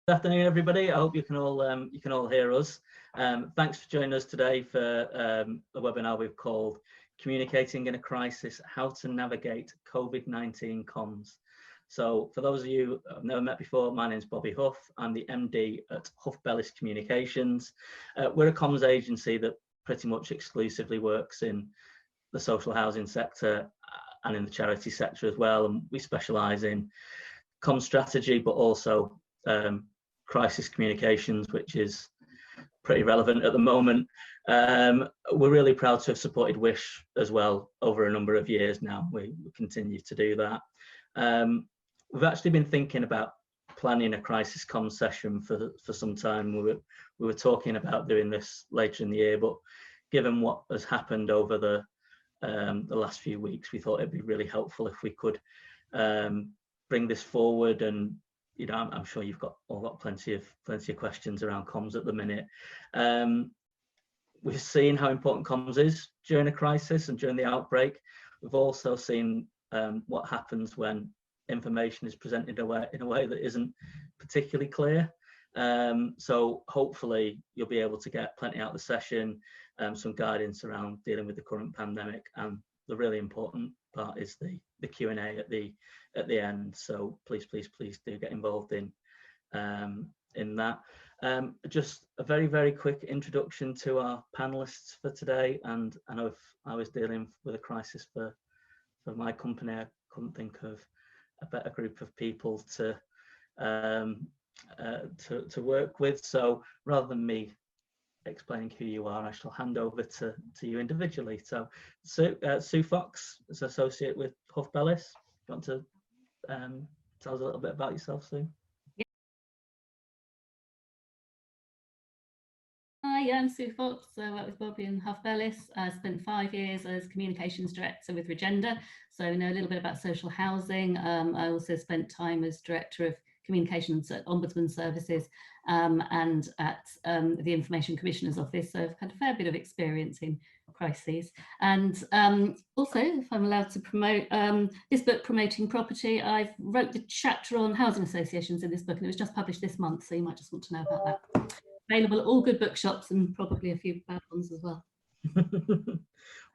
Good afternoon, everybody. I hope you can all hear us. Thanks for joining us today for a webinar we've called "Communicating in a Crisis: How to Navigate COVID-19 Comms." So, for those of you I've never met before, my name is Bobbie Hough. I'm the MD at Hough Bellis Communications. We're a comms agency that pretty much exclusively works in the social housing sector and in the charity sector as well. And we specialise in comms strategy, but also crisis communications, which is pretty relevant at the moment. We're really proud to have supported Wish as well over a number of years now. We continue to do that. We've actually been thinking about planning a crisis comms session for some time. We were talking about doing this later in the year, but given what has happened over the last few weeks, we thought it'd be really helpful if we could bring this forward. And you know, I'm sure you've all got plenty of questions around comms at the minute. We've seen how important comms is during a crisis and during the outbreak. We've also seen what happens when information is presented in a way that isn't particularly clear. So hopefully you'll be able to get plenty out of the session, some guidance around dealing with the current pandemic, and the really important part is the Q&A at the end. So please do get involved in that. Just a very quick introduction to our panelists for today. And I know if I was dealing with a crisis for my company, I couldn't think of a better group of people to work with. So rather than me explaining who you are, I shall hand over to you individually. So Sue Fox is associate with Hough Bellis. You want to tell us a little bit about yourself, Sue? Hi, I'm Sue Fox. I work with Bobbie and Hough Bellis. I spent 5 years as communications director with Regenda, so I know a little bit about social housing. I also spent time as director of communications at Ombudsman Services and at the Information Commissioner's Office, so I've had a fair bit of experience in crises. And also, if I'm allowed to promote this book, Promoting Property, I wrote the chapter on housing associations in this book, and it was just published this month, so you might just want to know about that. Available at all good bookshops and probably a few bad ones as well.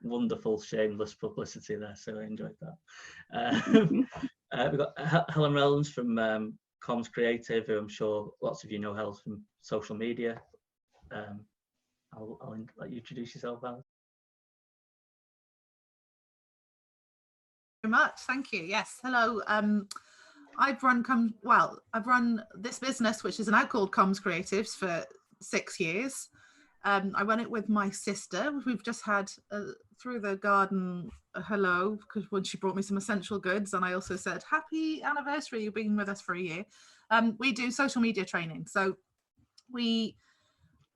Wonderful, shameless publicity there, so I enjoyed that. We've got Helen Reynolds from Comms Creative, who I'm sure lots of you know Helen from social media. I'll let you introduce yourself, Helen. Very much, thank you. Yes, hello. I've run this business, which is now called Comms Creatives, for 6 years. I run it with my sister. We've just had through the garden hello, because when she brought me some essential goods, and I also said happy anniversary, you've been with us for a year. We do social media training, so we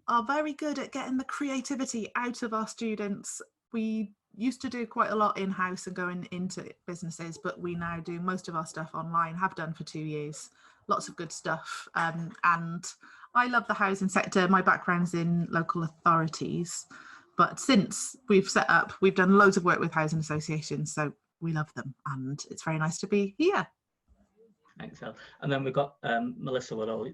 are very good at getting the creativity out of our students. We used to do quite a lot in-house and going into businesses, but we now do most of our stuff online, have done for 2 years. Lots of good stuff. And I love the housing sector. My background's in local authorities, but since we've set up, we've done loads of work with housing associations, so we love them, and it's very nice to be here. Thanks, Helen. And then we've got Melissa Woodall.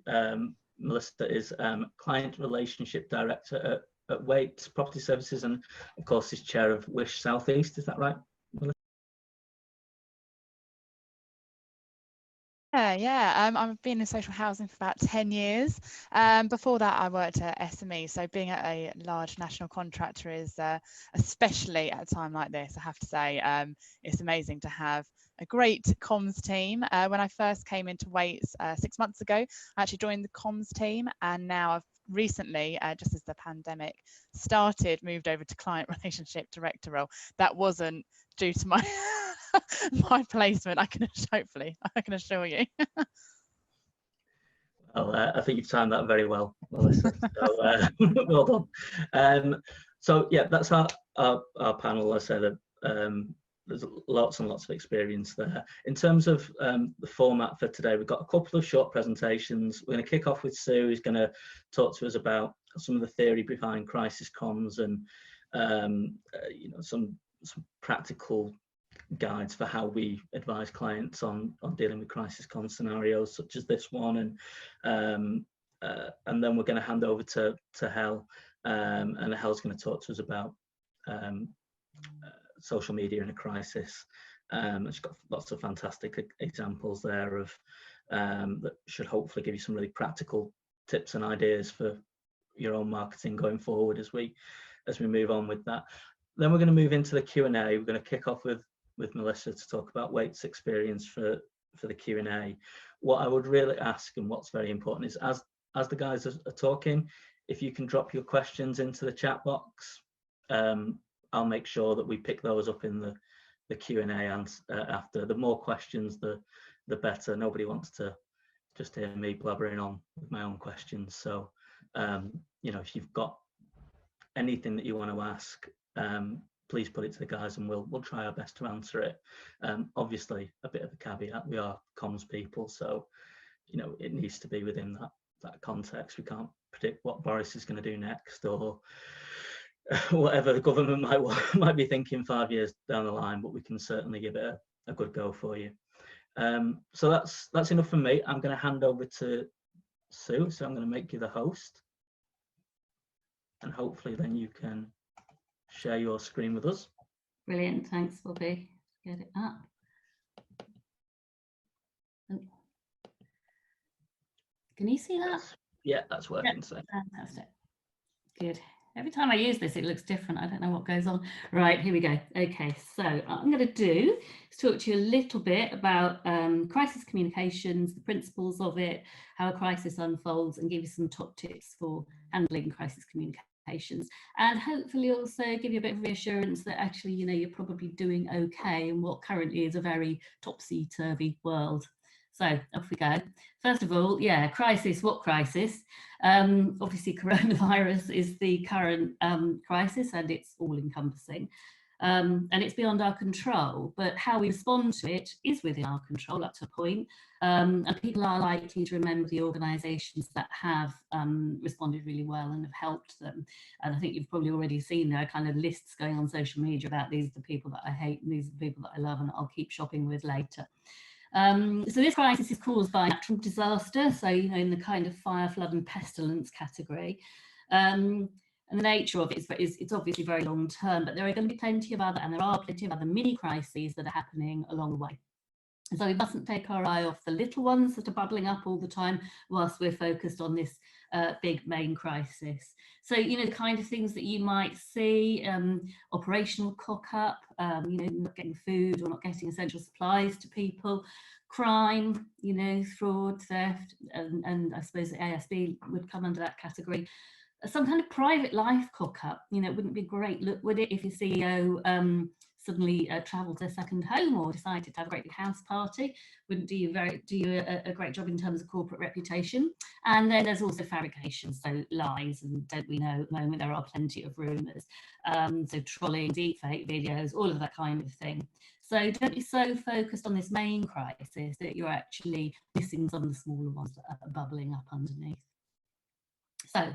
Melissa is Client Relationship Director at Waite Property Services, and of course is chair of Wish South East. Is that right, Melissa? Yeah. I've been in social housing for about 10 years. Before that, I worked at SME. So being at a large national contractor is, especially at a time like this, I have to say, it's amazing to have a great comms team. When I first came into Waits 6 months ago, I actually joined the comms team, and now I've recently, just as the pandemic started, moved over to client relationship director role. That wasn't due to my my placement, I can assure you. Well, I think you've timed that very well, Melissa. So, well done. So yeah, that's our panel. I said that there's lots and lots of experience there. In terms of the format for today, we've got a couple of short presentations. We're going to kick off with Sue, who's going to talk to us about some of the theory behind crisis comms and you know, some practical guides for how we advise clients on dealing with crisis con scenarios such as this one, and then we're going to hand over to Hel, and Hel's going to talk to us about social media in a crisis. She's got lots of fantastic examples there of that should hopefully give you some really practical tips and ideas for your own marketing going forward as we move on with that. Then we're going to move into the Q&A. We're going to kick off with Melissa to talk about Waite's experience for the Q&A. What I would really ask, and what's very important, is as the guys are talking, if you can drop your questions into the chat box, I'll make sure that we pick those up in the Q&A, and after. The more questions, the better. Nobody wants to just hear me blabbering on with my own questions. So, you know, if you've got anything that you want to ask, please put it to the guys, and we'll try our best to answer it. Obviously, a bit of a caveat: we are comms people, so you know it needs to be within that context. We can't predict what Boris is going to do next, or whatever the government might be thinking 5 years down the line. But we can certainly give it a good go for you. So that's enough from me. I'm going to hand over to Sue. So I'm going to make you the host, and hopefully then you can share your screen with us. Brilliant, thanks, Bobby. Get it up. Can you see that? Yeah, that's working. So fantastic. Good. Every time I use this, it looks different. I don't know what goes on. Right, here we go. Okay, so I'm going to do is talk to you a little bit about crisis communications, the principles of it, how a crisis unfolds, and give you some top tips for handling crisis communications, and hopefully also give you a bit of reassurance that actually, you know, you're probably doing okay in what currently is a very topsy-turvy world. So off we go. First of all, yeah, crisis, what crisis? Obviously coronavirus is the current crisis, and it's all encompassing. And it's beyond our control, but how we respond to it is within our control up to a point. And people are likely to remember the organisations that have responded really well and have helped them. And I think you've probably already seen there are kind of lists going on social media about these are the people that I hate and these are the people that I love and I'll keep shopping with later. So this crisis is caused by natural disaster, so, you know, in the kind of fire, flood and pestilence category. And the nature of it is it's obviously very long term, but there are going to be plenty of other, and there are plenty of other mini crises that are happening along the way. So we mustn't take our eye off the little ones that are bubbling up all the time whilst we're focused on this big main crisis. So, you know, the kind of things that you might see, operational cock-up, you know, not getting food or not getting essential supplies to people, crime, you know, fraud, theft, and I suppose the ASB would come under that category. Some kind of private life cock-up, you know, it wouldn't be a great look, would it, if your CEO suddenly travelled to a second home or decided to have a great big house party? Wouldn't do you a great job in terms of corporate reputation. And then there's also fabrication, so lies, and don't we know at the moment there are plenty of rumours. So trolling, deepfake videos, all of that kind of thing. So don't be so focused on this main crisis that you're actually missing some of the smaller ones that are bubbling up underneath. So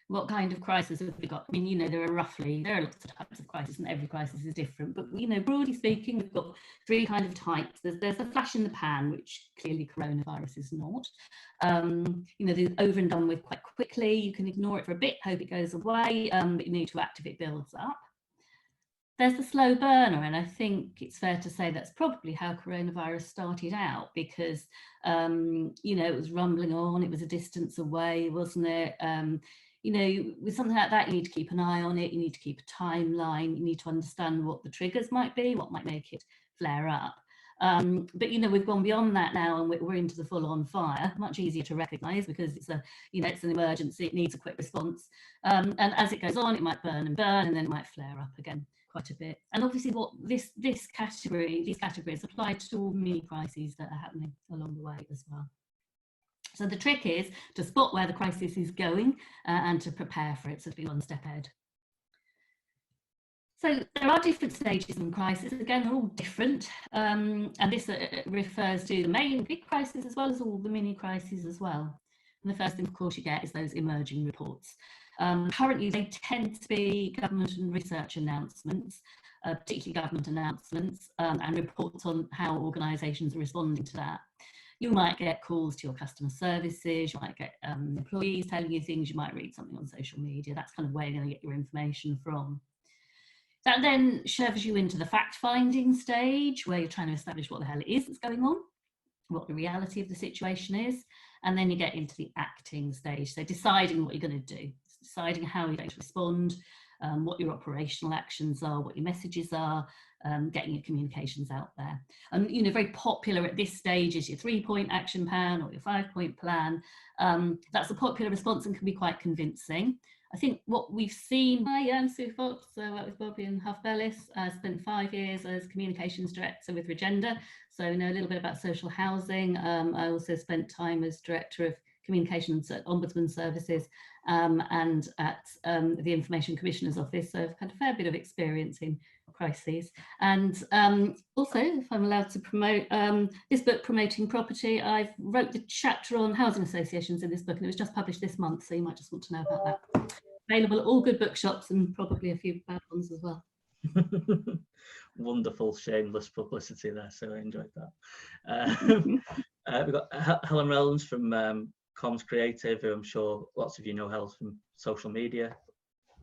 what kind of crisis have we got? I mean, you know, there are lots of types of crisis, and every crisis is different. But, you know, broadly speaking, we've got three kind of types. There's a flash in the pan, which clearly coronavirus is not. You know, they're over and done with quite quickly. You can ignore it for a bit, hope it goes away, but you need to act if it builds up. There's the slow burner, and I think it's fair to say that's probably how coronavirus started out, because, you know, it was rumbling on, it was a distance away, wasn't it? You know, with something like that, you need to keep an eye on it, you need to keep a timeline, you need to understand what the triggers might be, what might make it flare up. But, you know, we've gone beyond that now, and we're into the full-on fire, much easier to recognise because it's a, you know, it's an emergency, it needs a quick response. And as it goes on, it might burn, and then it might flare up again quite a bit. And obviously what these categories apply to all mini crises that are happening along the way as well. So the trick is to spot where the crisis is going and to prepare for it, so to be one step ahead. So there are different stages in crisis. Again, they're all different. And this refers to the main big crisis as well as all the mini crises as well. And the first thing, of course, you get is those emerging reports. Currently, they tend to be government and research announcements. particularly government announcements, and reports on how organisations are responding to that. You might get calls to your customer services, you might get employees telling you things, you might read something on social media. That's kind of where you're going to get your information from. That then shoves you into the fact-finding stage, where you're trying to establish what the hell it is that's going on, what the reality of the situation is, and then you get into the acting stage, so deciding what you're going to do, deciding how you're going to respond, what your operational actions are, what your messages are, getting your communications out there. And very popular at this stage is your 3-point action plan or your 5-point plan. That's a popular response and can be quite convincing. I think what we've seen, I'm Sue Fox, I work with Bobbie and Hough. I spent 5 years as communications director with Regenda, so I know a little bit about social housing. I also spent time as director of communications at Ombudsman Services and at the Information Commissioner's Office, so I've had a fair bit of experience in crises. And also, if I'm allowed to promote this book, Promoting Property, I wrote the chapter on housing associations in this book, and it was just published this month, so you might just want to know about that. Available at all good bookshops and probably a few bad ones as well. Wonderful, shameless publicity there, so I enjoyed that. We've got Helen Reynolds from Comms Creative, who I'm sure lots of you know Helen from social media.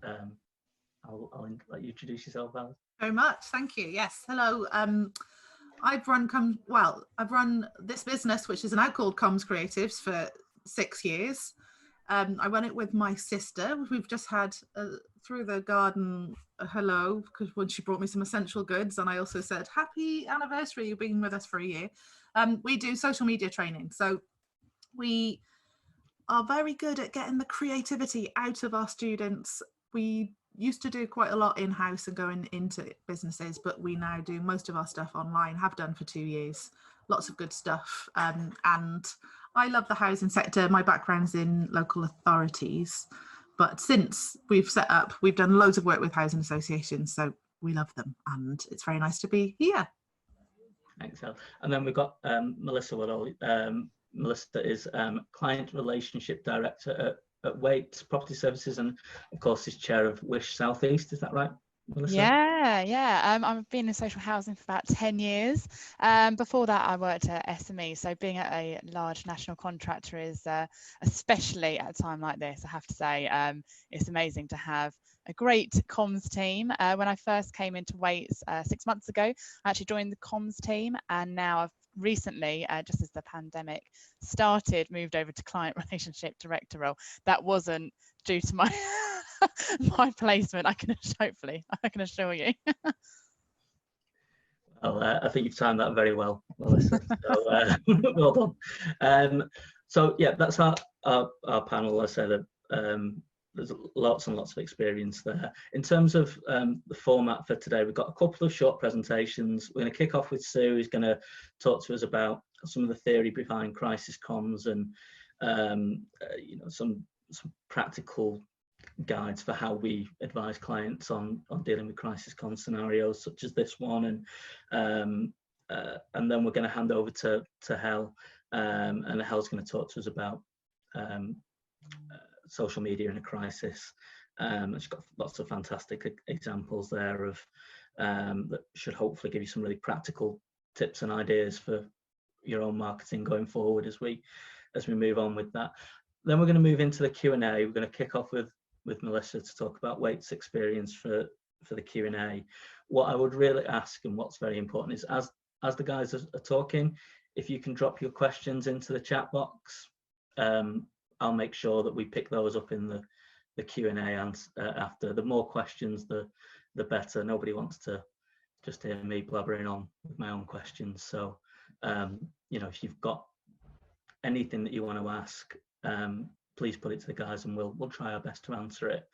I'll let you introduce yourself, Helen. Very much, thank you. Yes, hello. I've run this business, which is now called Comms Creatives, for 6 years. I run it with my sister. We've just had through the garden a hello, because when she brought me some essential goods, and I also said happy anniversary, you've been with us for a year. We do social media training, so we are very good at getting the creativity out of our students. We used to do quite a lot in-house and going into businesses, but we now do most of our stuff online, have done for 2 years. Lots of good stuff. And I love the housing sector. My background's in local authorities, but since we've set up, we've done loads of work with housing associations, so we love them, and it's very nice to be here. Thanks, Helen. And then we've got Melissa Woodall. Melissa is Client Relationship Director at Waite Property Services, and of course is chair of Wish South East. Is that right, Melissa? Yeah. I've been in social housing for about 10 years. Before that, I worked at SME. So being at a large national contractor is, especially at a time like this, I have to say, it's amazing to have a great comms team. When I first came into Waits 6 months ago, I actually joined the comms team, and now I've recently, just as the pandemic started, moved over to client relationship director role. That wasn't due to my my placement, I can assure you. Well, I think you've timed that very well, Melissa. So, well done. So yeah, that's our panel. I said that there's lots and lots of experience there. In terms of the format for today, we've got a couple of short presentations. We're going to kick off with Sue, who's going to talk to us about some of the theory behind crisis comms and some practical guides for how we advise clients on dealing with crisis comms scenarios such as this one, and then we're going to hand over to Hel, and Hel's going to talk to us about social media in a crisis. She's got lots of fantastic examples there of that should hopefully give you some really practical tips and ideas for your own marketing going forward as we move on with that. Then we're going to move into the Q&A. We're going to kick off with Melissa to talk about Waite's experience for the Q&A. What I would really ask, and what's very important, is as the guys are talking, if you can drop your questions into the chat box, I'll make sure that we pick those up in the Q&A, and after. The more questions, the better. Nobody wants to just hear me blabbering on with my own questions. So, if you've got anything that you want to ask, please put it to the guys, and we'll try our best to answer it.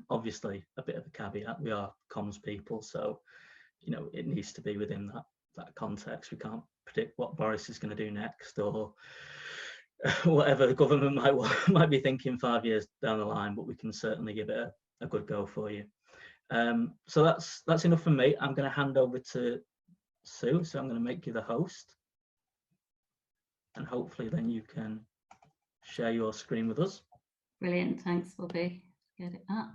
Obviously, a bit of a caveat: we are comms people, so it needs to be within that context. We can't predict what Boris is going to do next, or whatever the government might be thinking 5 years down the line, but we can certainly give it a good go for you. So that's enough from me. I'm going to hand over to Sue, so I'm going to make you the host, and hopefully then you can share your screen with us. Brilliant, thanks, Bobbie. Get it up.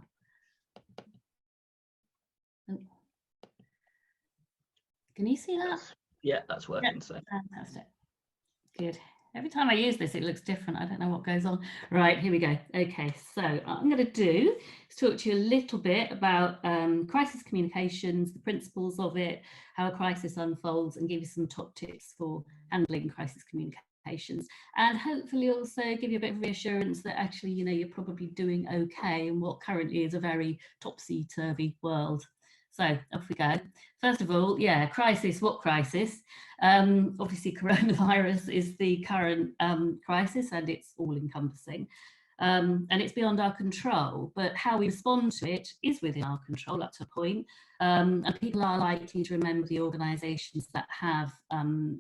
Can you see that? Yeah, that's working. Yeah. So Fantastic. Good. Every time I use this, it looks different. I don't know what goes on. Right, here we go. Okay, so what I'm going to do is talk to you a little bit about crisis communications, the principles of it, how a crisis unfolds, and give you some top tips for handling crisis communications, and hopefully also give you a bit of reassurance that actually, you know, you're probably doing okay in what currently is a very topsy-turvy world. So off we go. First of all, yeah, crisis, what crisis? Obviously, coronavirus is the current crisis, and it's all-encompassing. And it's beyond our control, but how we respond to it is within our control up to a point. And people are likely to remember the organisations that have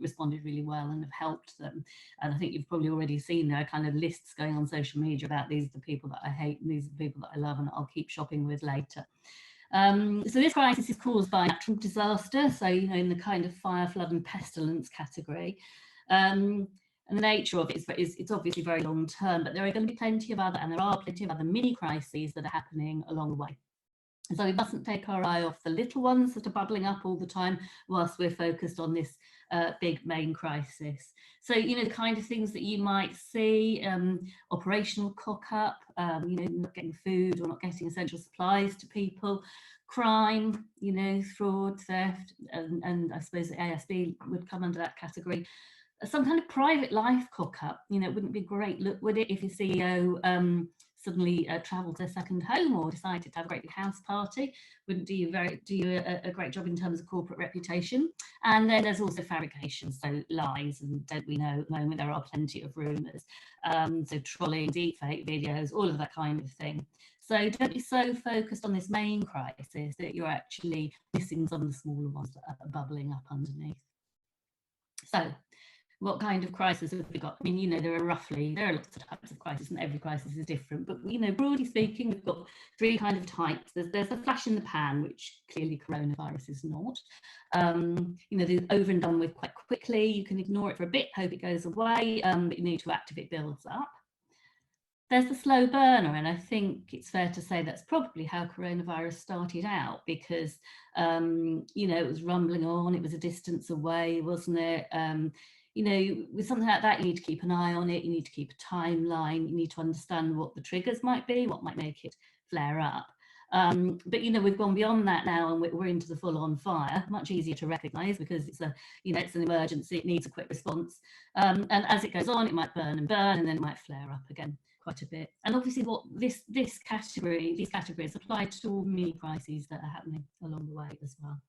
responded really well and have helped them. And I think you've probably already seen there are kind of lists going on social media about these are the people that I hate and these are the people that I love and I'll keep shopping with later. So this crisis is caused by natural disaster, so, you know, in the kind of fire, flood and pestilence category. And the nature of it is it's obviously very long term, but there are going to be plenty of other, and there are plenty of other mini crises that are happening along the way. So we mustn't take our eye off the little ones that are bubbling up all the time whilst we're focused on this big main crisis. So, you know, the kind of things that you might see, operational cock-up, you know, not getting food or not getting essential supplies to people, crime, you know, fraud, theft, and I suppose the ASB would come under that category. Some kind of private life cock-up, you know, it wouldn't be great, look, would it, if your CEO suddenly travelled to a second home or decided to have a great big house party? Wouldn't do you a great job in terms of corporate reputation. And then there's also fabrication, so lies, and don't we know at the moment there are plenty of rumours. So trolling, deepfake videos, all of that kind of thing. So don't be so focused on this main crisis that you're actually missing some of the smaller ones that are bubbling up underneath. So what kind of crisis have we got? I mean, you know, there are lots of types of crisis and every crisis is different, but, you know, broadly speaking, we've got three kind of types. There's a flash in the pan, which clearly coronavirus is not. You know, they're over and done with quite quickly. You can ignore it for a bit, hope it goes away, but you need to act if it builds up. There's the slow burner, and I think it's fair to say that's probably how coronavirus started out, because, you know, it was rumbling on, it was a distance away, wasn't it? You know, with something like that, you need to keep an eye on it, you need to keep a timeline, you need to understand what the triggers might be, what might make it flare up. But, you know, we've gone beyond that now and we're into the full-on fire, much easier to recognise because it's you know, it's an emergency, it needs a quick response. And as it goes on, it might burn and then it might flare up again quite a bit. And obviously what these categories apply to all mini crises that are happening along the way as well.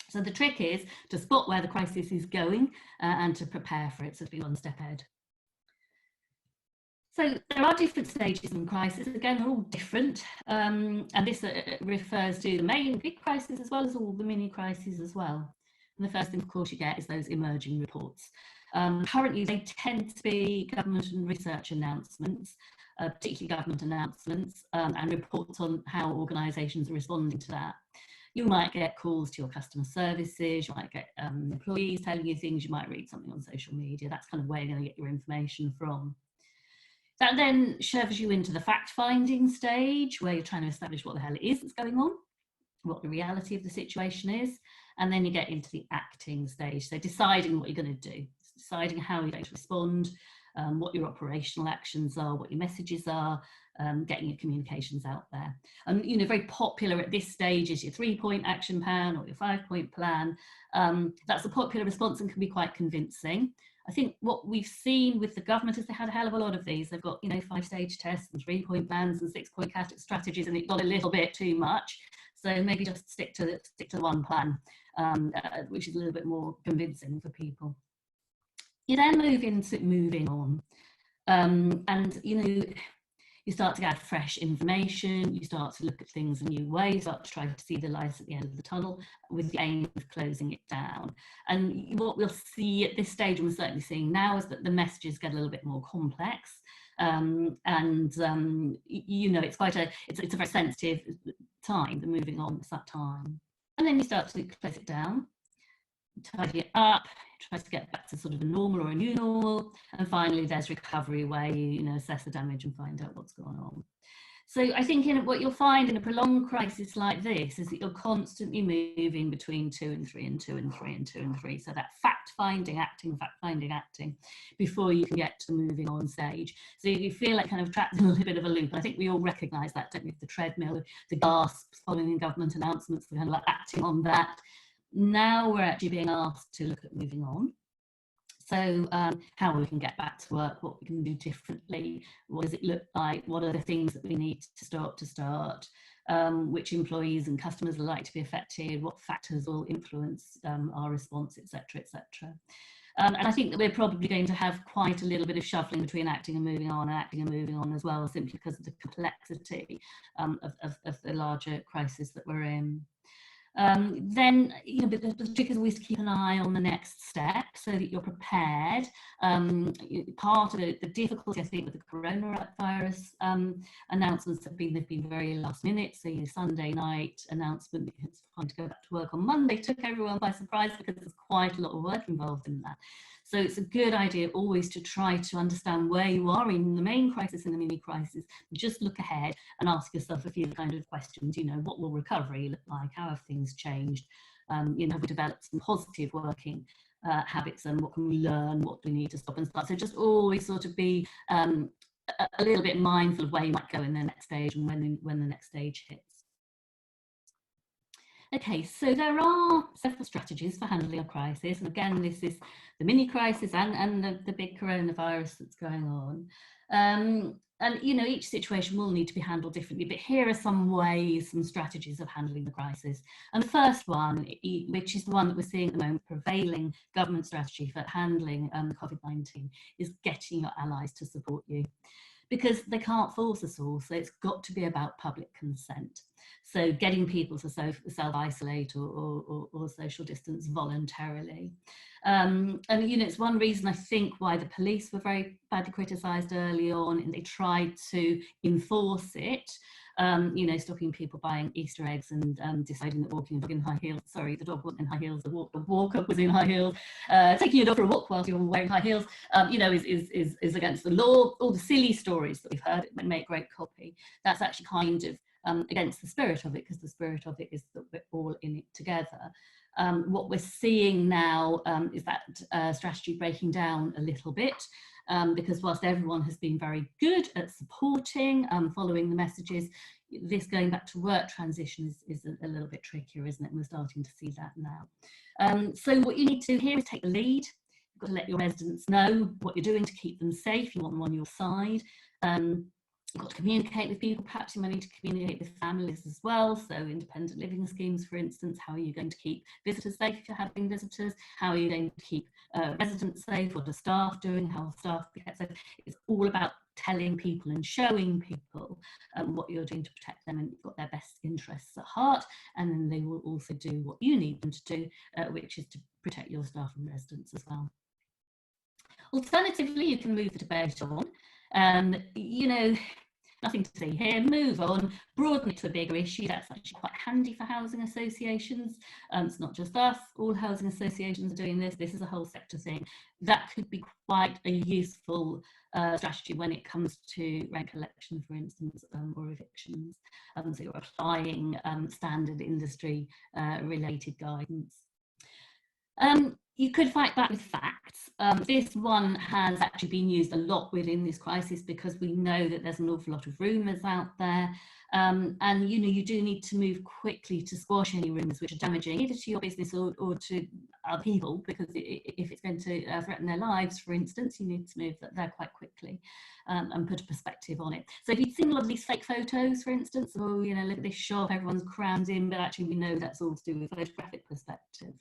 So the trick is to spot where the crisis is going and to prepare for it, so to be one step ahead. So there are different stages in crisis. Again, they're all different. And this refers to the main big crisis as well as all the mini crises as well. And the first thing, of course, you get is those emerging reports. Currently, they tend to be government and research announcements, particularly government announcements, and reports on how organisations are responding to that. You might get calls to your customer services, you might get employees telling you things, you might read something on social media. That's kind of where you're going to get your information from. That then shoves you into the fact-finding stage, where you're trying to establish what the hell it is that's going on, what the reality of the situation is, and then you get into the acting stage, so deciding what you're going to do, deciding how you're going to respond, what your operational actions are, what your messages are, getting your communications out there. And, you know, very popular at this stage is your 3-point action plan or your 5-point plan. That's a popular response and can be quite convincing. I think what we've seen with the government is they had a hell of a lot of these. They've got, you know, 5-stage tests and 3-point plans and 6-point strategies, and it got a little bit too much. So maybe just stick to one plan, which is a little bit more convincing for people. You then move into moving on, and, you know, you start to get fresh information, you start to look at things in new ways, you start to try to see the light at the end of the tunnel with the aim of closing it down. And what we'll see at this stage, and we're certainly seeing now, is that the messages get a little bit more complex. You know, it's a very sensitive time, the moving on, it's that time. And then you start to close it down, tidy it up, try to get back to sort of a normal or a new normal, and finally there's recovery, where you know, assess the damage and find out what's going on. So I think what you'll find in a prolonged crisis like this is that you're constantly moving between 2 and 3 and 2 and 3 and 2 and 3. So that fact-finding, acting, fact-finding, acting, before you can get to the moving on stage. So you feel like kind of trapped in a little bit of a loop. I think we all recognise that, don't we? The treadmill, the gasps following government announcements, the kind of like acting on that. Now we're actually being asked to look at moving on. So how we can get back to work, what we can do differently, what does it look like, what are the things that we need to start, which employees and customers are likely to be affected, what factors will influence our response, etc., etc. And I think that we're probably going to have quite a little bit of shuffling between acting and moving on, and acting and moving on as well, simply because of the complexity of the larger crisis that we're in. Then, you know, the trick is always to keep an eye on the next step so that you're prepared. Part of the difficulty, I think, with the coronavirus announcements they've been very last minute. So your Sunday night announcement, it's fine to go back to work on Monday, took everyone by surprise because there's quite a lot of work involved in that. So it's a good idea always to try to understand where you are in the main crisis and the mini crisis. Just look ahead and ask yourself a few kind of questions. You know, what will recovery look like? How have things changed? You know, have we developed some positive working habits, and what can we learn? What do we need to stop and start? So just always sort of be a little bit mindful of where you might go in the next stage and when the next stage hits. Okay, so there are several strategies for handling a crisis. And again, this is the mini crisis and the big coronavirus that's going on. And, you know, each situation will need to be handled differently, but here are some ways, some strategies of handling the crisis. And the first one, which is the one that we're seeing at the moment, prevailing government strategy for handling COVID-19, is getting your allies to support you, because they can't force us all. So it's got to be about public consent. So getting people to self-isolate or social distance voluntarily. And, you know, it's one reason I think why the police were very badly criticised early on, and they tried to enforce it. You know, stopping people buying Easter eggs and deciding that walking a dog in high heels, sorry, the dog wasn't in high heels, the walker was in high heels, taking your dog for a walk whilst you're wearing high heels, you know, is against the law. All the silly stories that we've heard that make great copy, that's actually kind of against the spirit of it, because the spirit of it is that we're all in it together. What we're seeing now is that strategy breaking down a little bit, because whilst everyone has been very good at supporting, following the messages, this going back to work transition is a little bit trickier, isn't it? And we're starting to see that now. So what you need to do here is take the lead. You've got to let your residents know what you're doing to keep them safe. You want them on your side. You've got to communicate with people. Perhaps you might need to communicate with families as well. So independent living schemes, for instance, how are you going to keep visitors safe if you're having visitors? How are you going to keep residents safe? What are staff doing? How are staff get safe? It's all about telling people and showing people what you're doing to protect them, and you've got their best interests at heart, and then they will also do what you need them to do, which is to protect your staff and residents as well. Alternatively, you can move the debate on. You know, nothing to see here, move on, broaden it to a bigger issue. That's actually quite handy for housing associations. It's not just us, all housing associations are doing this. This is a whole sector thing. That could be quite a useful strategy when it comes to rent collection, for instance, or evictions. So you're applying standard industry related guidance. You could fight back with facts. This one has actually been used a lot within this crisis, because we know that there's an awful lot of rumours out there. And, you know, you do need to move quickly to squash any rumours which are damaging either to your business or to other people, because if it's going to threaten their lives, for instance, you need to move that there quite quickly and put a perspective on it. So if you've seen a lot of these fake photos, for instance, oh, you know, look at this shop, everyone's crammed in, but actually we know that's all to do with photographic perspective.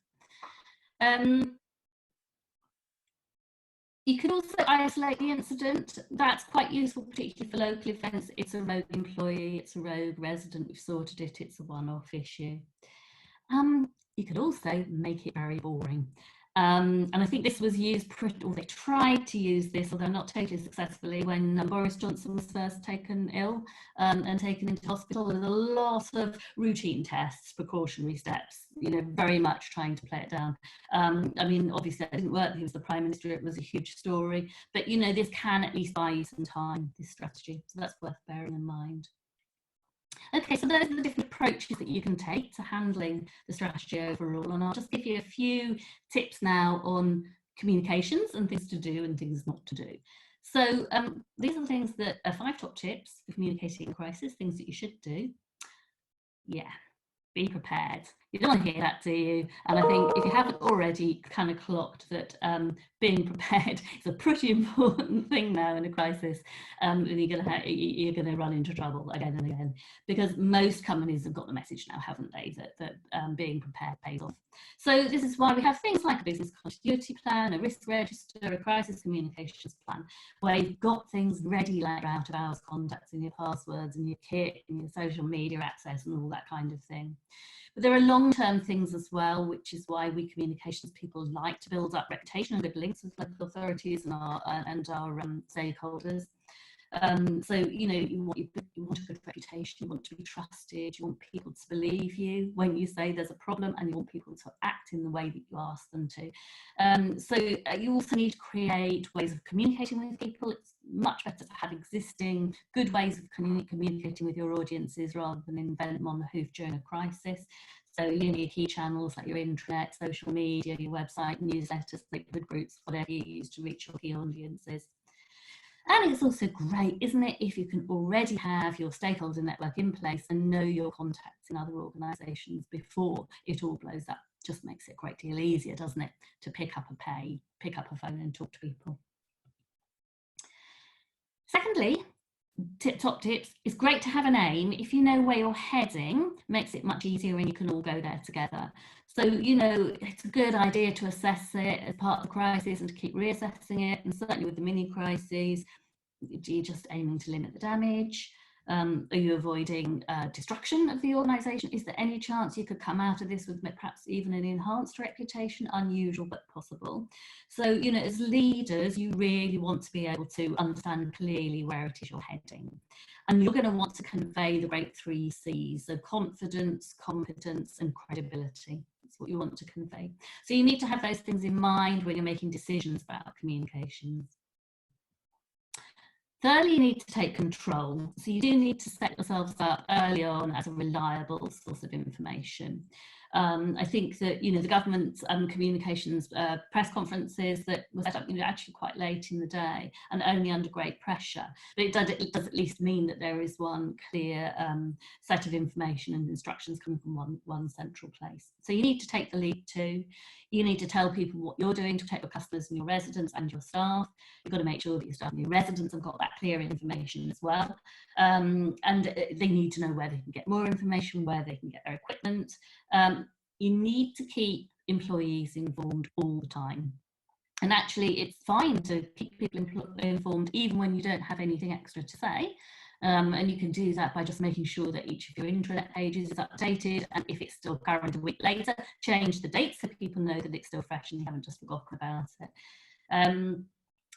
You can also isolate the incident. That's quite useful, particularly for local events. It's a rogue employee, it's a rogue resident, we've sorted it, it's a one-off issue. You could also make it very boring. And I think this was used, or they tried to use this, although not totally successfully, when Boris Johnson was first taken ill and taken into hospital. There's a lot of routine tests, precautionary steps, you know, very much trying to play it down. I mean, obviously that didn't work. He was the Prime Minister. It was a huge story. But, you know, this can at least buy you some time, this strategy. So that's worth bearing in mind. Okay, so those are the different approaches that you can take to handling the strategy overall, and I'll just give you a few tips now on communications and things to do and things not to do. So these are the things that are 5 top tips for communicating in a crisis, things that you should do. Yeah, be prepared. You don't want to hear that, do you? And I think if you haven't already kind of clocked that being prepared is a pretty important thing now in a crisis, and you're gonna run into trouble again and again, because most companies have got the message now, haven't they, that being prepared pays off. So this is why we have things like a business continuity plan, a risk register, a crisis communications plan, where you've got things ready like your out of hours contacts and your passwords and your kit and your social media access and all that kind of thing. But there are long-term things as well, which is why we communications people like to build up reputation and good links with local authorities and our stakeholders. So, you know, you want a good reputation, you want to be trusted, you want people to believe you when you say there's a problem, and you want people to act in the way that you ask them to. So you also need to create ways of communicating with people. It's much better to have existing good ways of communicating with your audiences rather than invent them on the hoof during a crisis. So linear key channels like your intranet, social media, your website, newsletters, liquid groups, whatever you use to reach your key audiences. And it's also great, isn't it, if you can already have your stakeholder network in place and know your contacts in other organisations before it all blows up. Just makes it a great deal easier, doesn't it, to pick up a phone and talk to people. Secondly, top tips, it's great to have an aim. If you know where you're heading, makes it much easier and you can all go there together. So, you know, it's a good idea to assess it as part of the crisis and to keep reassessing it. And certainly with the mini crises, are you just aiming to limit the damage? Are you avoiding destruction of the organisation? Is there any chance you could come out of this with perhaps even an enhanced reputation? Unusual, but possible. So, you know, as leaders, you really want to be able to understand clearly where it is you're heading. And you're going to want to convey the great 3 C's, so confidence, competence, and credibility. That's what you want to convey. So you need to have those things in mind when you're making decisions about communications. Thirdly, you need to take control. So you do need to set yourselves up early on as a reliable source of information. I think that, you know, the government's communications press conferences that were set up, you know, actually quite late in the day and only under great pressure. But it does at least mean that there is one clear set of information and instructions coming from one central place. So you need to take the lead too. You need to tell people what you're doing to protect your customers and your residents and your staff. You've got to make sure that your staff and your residents have got that clear information as well. And they need to know where they can get more information, where they can get their equipment. You need to keep employees informed all the time. And actually, it's fine to keep people informed even when you don't have anything extra to say. And you can do that by just making sure that each of your intranet pages is updated, and if it's still current a week later, change the date so people know that it's still fresh and you haven't just forgotten about it.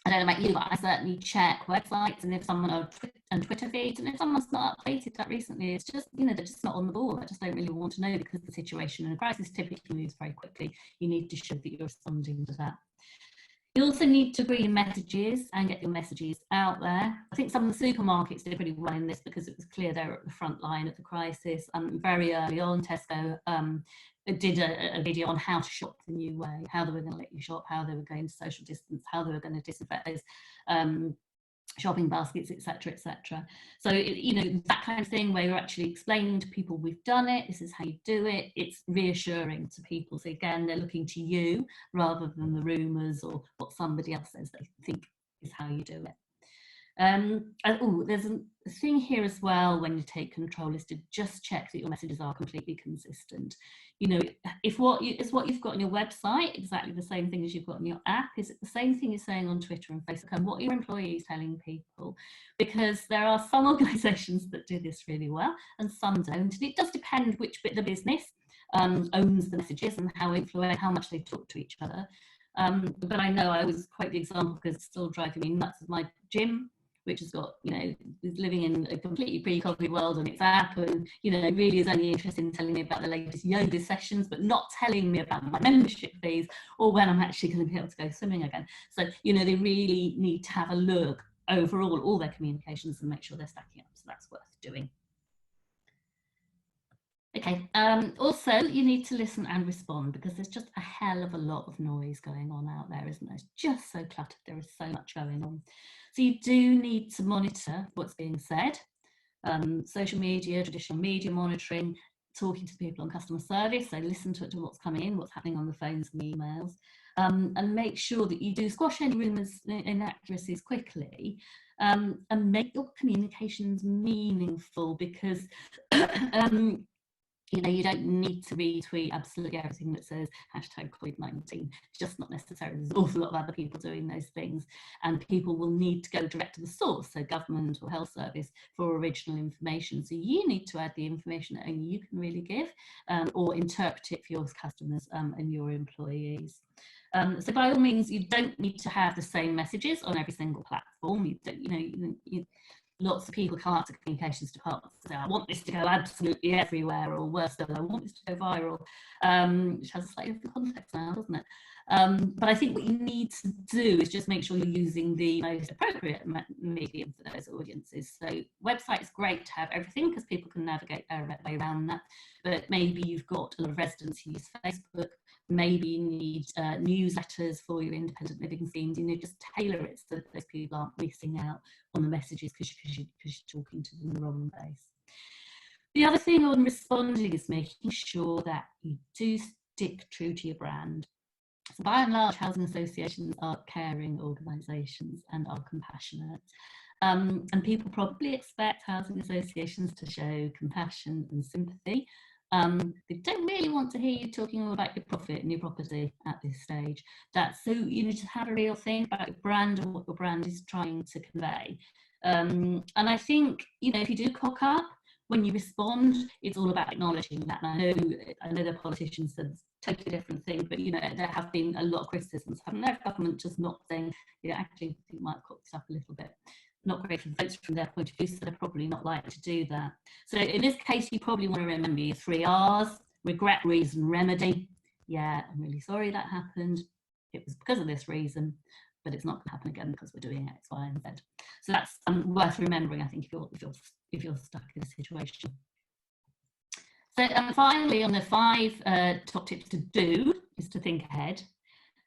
I don't know about you, but I certainly check websites and if someone and Twitter feeds, and if someone's not updated that recently, it's just, you know, they're just not on the ball. I just don't really want to know, because the situation in a crisis typically moves very quickly. You need to show that you're responding to that. You also need to agree messages and get your messages out there. I think some of the supermarkets did pretty well in this because it was clear they're at the front line of the crisis. Very early on, Tesco did a video on how to shop the new way, how they were going to let you shop, how they were going to social distance, how they were going to disinfect those shopping baskets, etc., etc. So, you know, that kind of thing where you're actually explaining to people, we've done it, this is how you do it. It's reassuring to people. So again, they're looking to you rather than the rumours or what somebody else says they think is how you do it. There's a thing here as well when you take control, is to just check that your messages are completely consistent. You know, if what you've got on your website exactly the same thing as you've got on your app? Is it the same thing you're saying on Twitter and Facebook? And what are your employees telling people? Because there are some organisations that do this really well and some don't. And it does depend which bit of the business owns the messages and how much they talk to each other. But I know I always quote the example because it's still driving me nuts of my gym, which has got, you know, is living in a completely pre-COVID world on its app, and, you know, really is only interested in telling me about the latest yoga sessions, but not telling me about my membership fees or when I'm actually going to be able to go swimming again. So, you know, they really need to have a look overall, all their communications, and make sure they're stacking up. So that's worth doing. Okay, also you need to listen and respond, because there's just a hell of a lot of noise going on out there, isn't there? It's just so cluttered, there is so much going on. So you do need to monitor what's being said. Social media, traditional media monitoring, talking to people on customer service, so listen to what's coming in, what's happening on the phones and the emails, and make sure that you do squash any rumours, inaccuracies quickly, and make your communications meaningful, because you know, you don't need to retweet absolutely everything that says hashtag COVID-19. It's just not necessary. There's an awful lot of other people doing those things, and people will need to go direct to the source, so government or health service, for original information. So you need to add the information that only you can really give, or interpret it for your customers and your employees. So by all means, you don't need to have the same messages on every single platform. You don't, lots of people come up to communications departments and say, I want this to go absolutely everywhere, or worse still, I want this to go viral, which has a slightly different context now, doesn't it? But I think what you need to do is just make sure you're using the most appropriate medium for those audiences. So website is great to have everything, because people can navigate their way around that. But maybe you've got a lot of residents who use Facebook. Maybe you need newsletters for your independent living schemes. Just tailor it so that those people aren't missing out on the messages because you're talking to them in the wrong place. The other thing on responding is making sure that you do stick true to your brand. So by and large, housing associations are caring organisations and are compassionate. And people probably expect housing associations to show compassion and sympathy. They don't really want to hear you talking all about your profit and your property at this stage. So you need to have a real think about your brand and what your brand is trying to convey. And I think, if you do cock up, when you respond, it's all about acknowledging that. And I know the politicians said a totally different thing, but there have been a lot of criticisms. Their government just not saying, actually, I think might have cocked it up a little bit. Not great for votes from their point of view, so they're probably not likely to do that. So in this case, you probably want to remember your 3 R's: regret, reason, remedy. Yeah, I'm really sorry that happened. It was because of this reason, but it's not going to happen again because we're doing X, Y, and Z. So that's worth remembering, I think, if you're stuck in a situation. So finally, on the 5 top tips to do is to think ahead.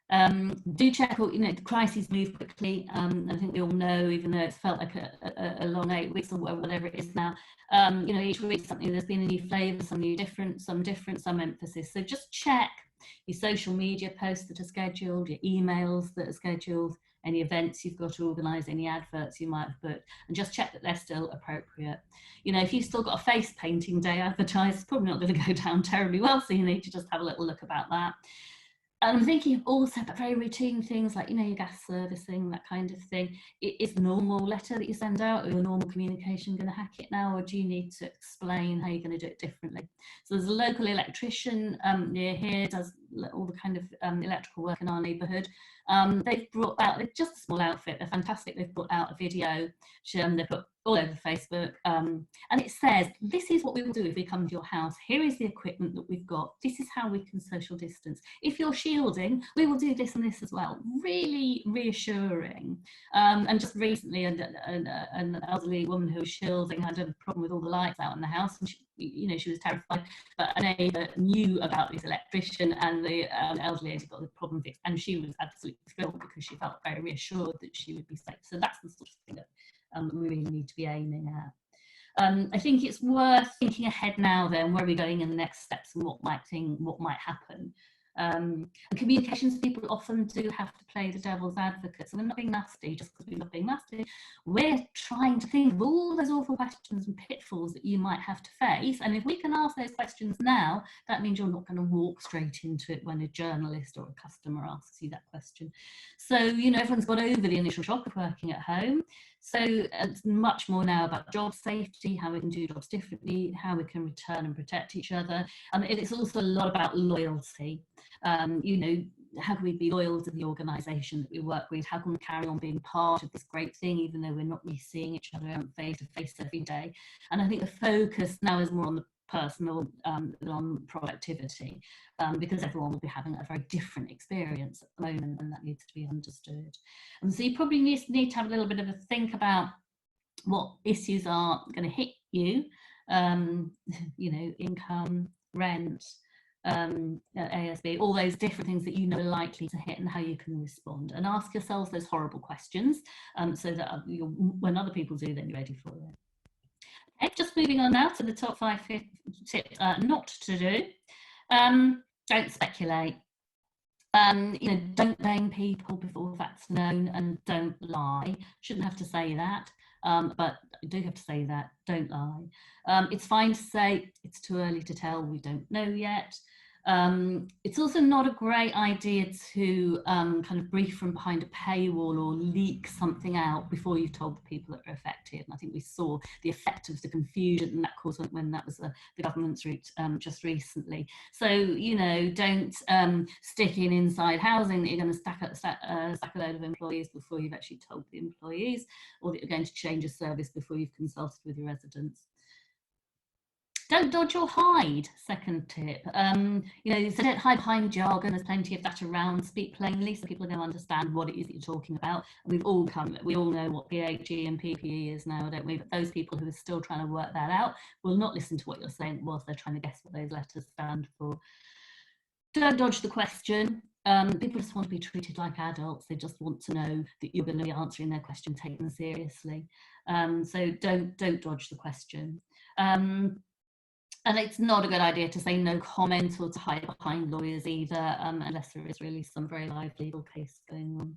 Do check out, the crises move quickly. I think we all know, even though it's felt like a long 8 weeks or whatever it is now, each week there's been a new flavour, some different, some emphasis. So just check your social media posts that are scheduled, your emails that are scheduled, any events you've got to organise, any adverts you might have booked, and just check that they're still appropriate. If you've still got a face painting day advertised, it's probably not going to go down terribly well, so you need to just have a little look about that. And I'm thinking also about very routine things like, your gas servicing, that kind of thing. Is the normal letter that you send out or your normal communication going to hack it now, or do you need to explain how you're going to do it differently? So there's a local electrician near here, does all the kind of electrical work in our neighbourhood. They've brought out, they're just a small outfit, they're fantastic. They've put out a video, they've put all over Facebook, and it says, this is what we will do if we come to your house. Here is the equipment that we've got. This is how we can social distance. If you're shielding, we will do this and this as well. Really reassuring. And just recently, an elderly woman who was shielding had a problem with all the lights out in the house, and she was terrified, but a neighbour knew about this electrician, and the elderly lady got the problem fixed, and she was absolutely thrilled because she felt very reassured that she would be safe. So that's the sort of thing that we really need to be aiming at. I think it's worth thinking ahead now then, where are we going in the next steps and what might happen. And communications people often do have to play the devil's advocate. So we're not being nasty just because we're not being nasty. We're trying to think of all those awful questions and pitfalls that you might have to face. And if we can ask those questions now, that means you're not going to walk straight into it when a journalist or a customer asks you that question. So, everyone's got over the initial shock of working at home. So it's much more now about job safety, how we can do jobs differently, how we can return and protect each other. And it's also a lot about loyalty. How can we be loyal to the organisation that we work with? How can we carry on being part of this great thing, even though we're not really seeing each other face to face every day? And I think the focus now is more on the personal than on productivity, because everyone will be having a very different experience at the moment, and that needs to be understood. And so you probably need to have a little bit of a think about what issues are going to hit you, you know, income, rent, ASB, all those different things that you know are likely to hit and how you can respond. And ask yourselves those horrible questions so that when other people do, then you're ready for it. Okay, just moving on now to the top 5 tips not to do. Don't speculate. You know, don't blame people before facts are known, and don't lie. Shouldn't have to say that, but I do have to say that. Don't lie. It's fine to say it's too early to tell, we don't know yet. It's also not a great idea to kind of brief from behind a paywall or leak something out before you've told the people that are affected. And I think we saw the effect of the confusion that caused when that was the government's route just recently. So, you know, don't stick in inside housing that you're going to stack a load of employees before you've actually told the employees, or that you're going to change a service before you've consulted with your residents. Don't dodge or hide, second tip. You know, so don't hide behind jargon. There's plenty of that around. Speak plainly so people are going to understand what it is that you're talking about. We all know what PHE and PPE is now, don't we? But those people who are still trying to work that out will not listen to what you're saying whilst they're trying to guess what those letters stand for. Don't dodge the question. People just want to be treated like adults. They just want to know that you're going to be answering their question, taking them seriously. So don't dodge the question. And it's not a good idea to say no comment or to hide behind lawyers either, unless there is really some very live legal case going on.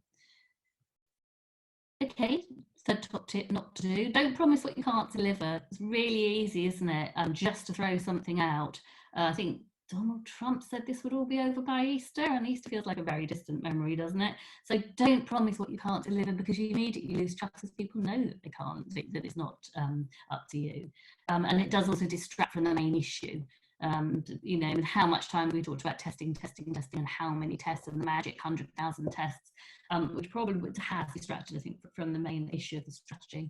Okay, third top tip not to do. Don't promise what you can't deliver. It's really easy, isn't it? Just to throw something out. I think Donald Trump said this would all be over by Easter, and Easter feels like a very distant memory, doesn't it? So don't promise what you can't deliver, because you immediately lose trust as people know that they can't, that it's not up to you. And it does also distract from the main issue. You know, and how much time we talked about testing, and how many tests, and the magic 100,000 tests, which probably has distracted, I think, from the main issue of the strategy.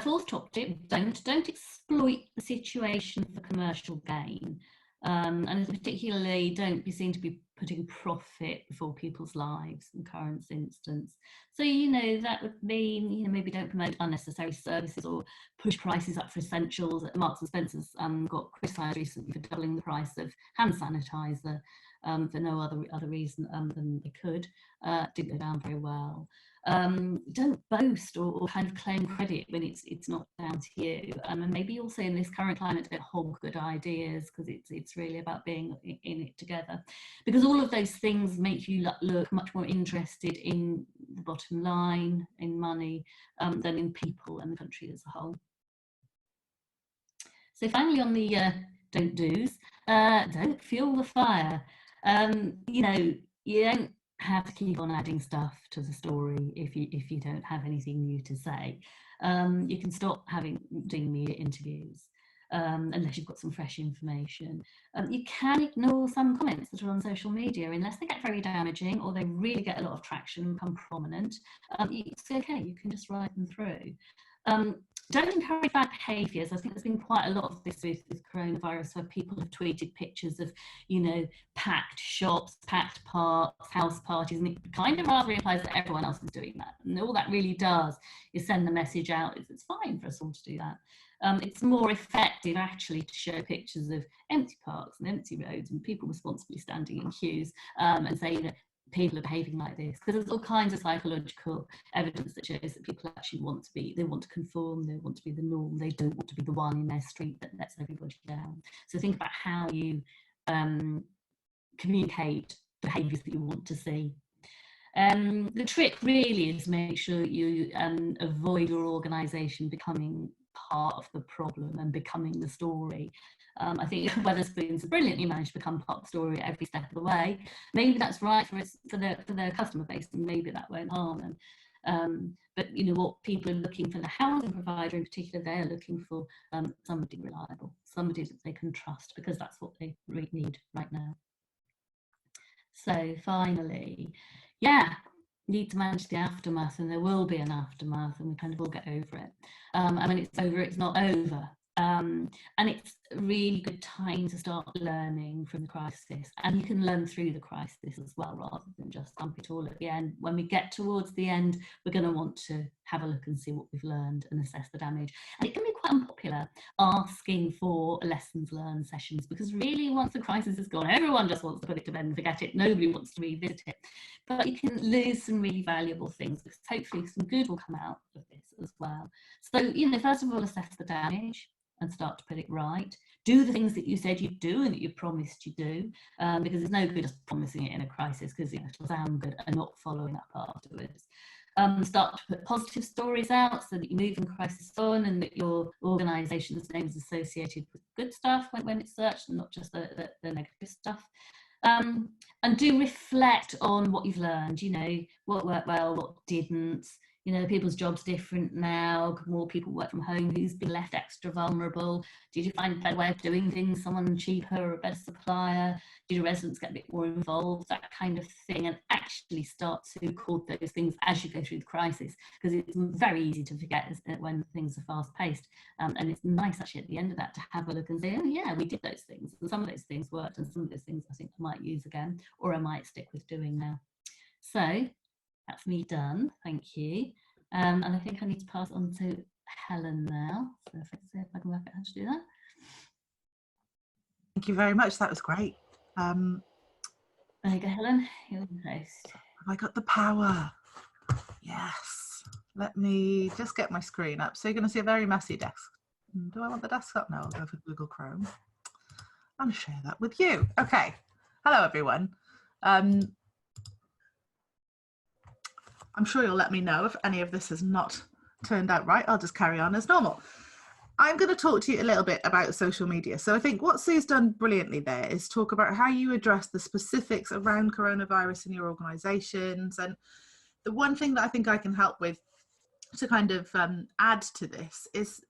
Fourth top tip, don't exploit the situation for commercial gain. And particularly don't be seen to be putting profit before people's lives in current instance. So, you know, that would mean, you know, maybe don't promote unnecessary services or push prices up for essentials. Marks and Spencer's got criticised recently for doubling the price of hand sanitizer for no other reason than they could. Didn't go down very well. Don't boast or kind of claim credit when it's not down to you, and maybe also in this current climate don't hog good ideas, because it's really about being in it together, because all of those things make you look much more interested in the bottom line, in money, than in people and the country as a whole. So finally, on the don't do's, don't fuel the fire. You know, you don't have to keep on adding stuff to the story if you don't have anything new to say. You can stop doing media interviews unless you've got some fresh information. You can ignore some comments that are on social media unless they get very damaging or they really get a lot of traction and become prominent. It's okay, you can just ride them through. Don't encourage bad behaviours. I think there's been quite a lot of this with coronavirus, where people have tweeted pictures of, you know, packed shops, packed parks, house parties, and it kind of rather implies that everyone else is doing that. And all that really does is send the message out, it's fine for us all to do that. It's more effective actually to show pictures of empty parks and empty roads and people responsibly standing in queues and say that people are behaving like this, because there's all kinds of psychological evidence that shows that people actually want to conform, they want to be the norm, they don't want to be the one in their street that lets everybody down. So think about how you communicate behaviours that you want to see. The trick really is make sure you avoid your organisation becoming part of the problem and becoming the story. I think Wetherspoons brilliantly managed to become part of the story every step of the way. Maybe that's right for their customer base, and maybe that won't harm them. But you know what, people are looking for the housing provider in particular, they're looking for somebody reliable, somebody that they can trust, because that's what they really need right now. So finally, yeah, need to manage the aftermath, and there will be an aftermath, and we kind of all get over it. And when it's over, it's not over. And it's a really good time to start learning from the crisis, and you can learn through the crisis as well, rather than just dump it all at the end. When we get towards the end, we're going to want to have a look and see what we've learned and assess the damage. And it can be quite unpopular asking for lessons learned sessions, because really once the crisis is gone, everyone just wants to put it to bed and forget it. Nobody wants to revisit it. But you can lose some really valuable things, because hopefully some good will come out of this as well. So, you know, first of all, assess the damage and start to put it right. Do the things that you said you'd do and that you promised you do, because there's no good just promising it in a crisis, because, you know, it'll sound good and not following up afterwards. Start to put positive stories out so that you move from crisis on, and that your organisation's name is associated with good stuff when it's searched, and not just the negative stuff. And do reflect on what you've learned, you know, what worked well, what didn't. You know, people's jobs different now. Could more people work from home? Who's been left extra vulnerable? Did you find a better way of doing things, someone cheaper or a better supplier? Did your residents get a bit more involved? That kind of thing, and actually start to record those things as you go through the crisis, because it's very easy to forget when things are fast paced. And it's nice actually at the end of that to have a look and say, oh yeah, we did those things, and some of those things worked, and some of those things I think I might use again, or I might stick with doing now. So that's me done, thank you. And I think I need to pass on to Helen now. So let's see if I can work out how to do that. Thank you very much, that was great. There you go, Helen, you're the host. Have I got the power? Yes. Let me just get my screen up. So you're going to see a very messy desk. Do I want the desktop? No, I'll go for Google Chrome and share that with you. Okay. Hello, everyone. I'm sure you'll let me know if any of this has not turned out right. I'll just carry on as normal. I'm going to talk to you a little bit about social media. So I think what Sue's done brilliantly there is talk about how you address the specifics around coronavirus in your organisations. And the one thing that I think I can help with to kind of add to this is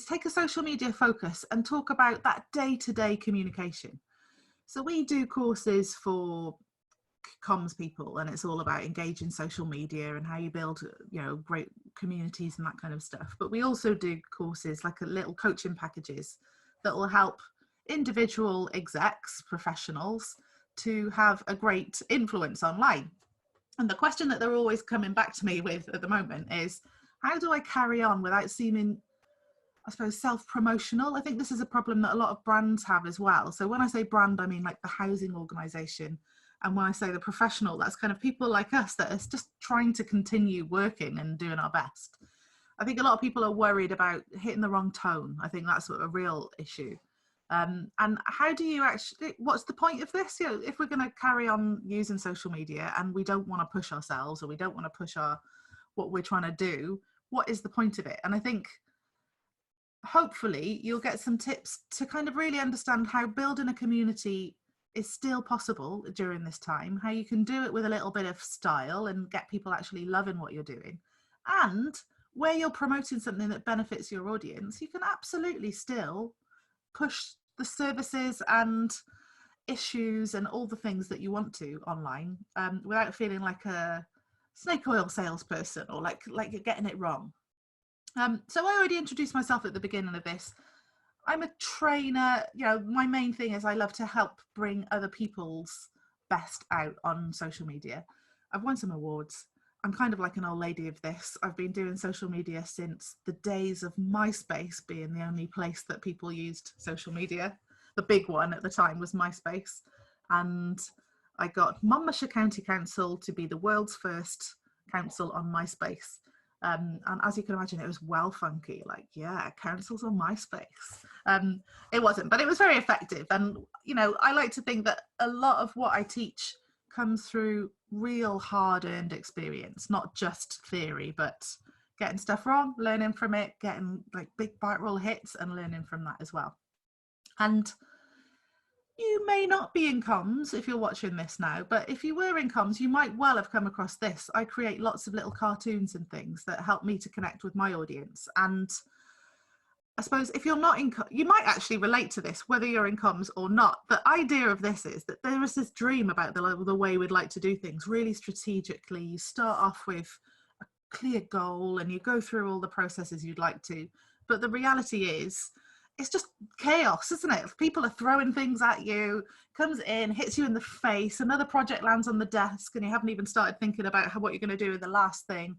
take a social media focus and talk about that day-to-day communication. So we do courses for comms people, and it's all about engaging social media and how you build, you know, great communities and that kind of stuff. But we also do courses like a little coaching packages that will help individual execs, professionals, to have a great influence online. And the question that they're always coming back to me with at the moment is, how do I carry on without seeming, I suppose, self-promotional? I think this is a problem that a lot of brands have as well. So when I say brand, I mean like the housing organisation. And when I say the professional, that's kind of people like us that are just trying to continue working and doing our best. I think a lot of people are worried about hitting the wrong tone. I think that's a real issue. And how do you actually, what's the point of this? You know, if we're going to carry on using social media and we don't want to push ourselves, or we don't want to push what we're trying to do, what is the point of it? And I think hopefully you'll get some tips to kind of really understand how building a community is still possible during this time, how you can do it with a little bit of style and get people actually loving what you're doing. And where you're promoting something that benefits your audience, you can absolutely still push the services and issues and all the things that you want to online, without feeling like a snake oil salesperson or like you're getting it wrong. So I already introduced myself at the beginning of this. I'm a trainer. You know, my main thing is I love to help bring other people's best out on social media. I've won some awards. I'm kind of like an old lady of this. I've been doing social media since the days of MySpace being the only place that people used social media. The big one at the time was MySpace. And I got Monmouthshire County Council to be the world's first council on MySpace. And as you can imagine, it was well funky, like, yeah, councils on MySpace. It wasn't, but it was very effective. And, you know, I like to think that a lot of what I teach comes through real hard-earned experience, not just theory, but getting stuff wrong, learning from it, getting like big viral hits and learning from that as well. And you may not be in comms if you're watching this now, but if you were in comms, you might well have come across this. I create lots of little cartoons and things that help me to connect with my audience. And I suppose if you're not in, you might actually relate to this, whether you're in comms or not. The idea of this is that there is this dream about the way we'd like to do things really strategically. You start off with a clear goal and you go through all the processes you'd like to. But the reality is, it's just chaos, isn't it? People are throwing things at you, comes in, hits you in the face, another project lands on the desk and you haven't even started thinking about what you're going to do with the last thing,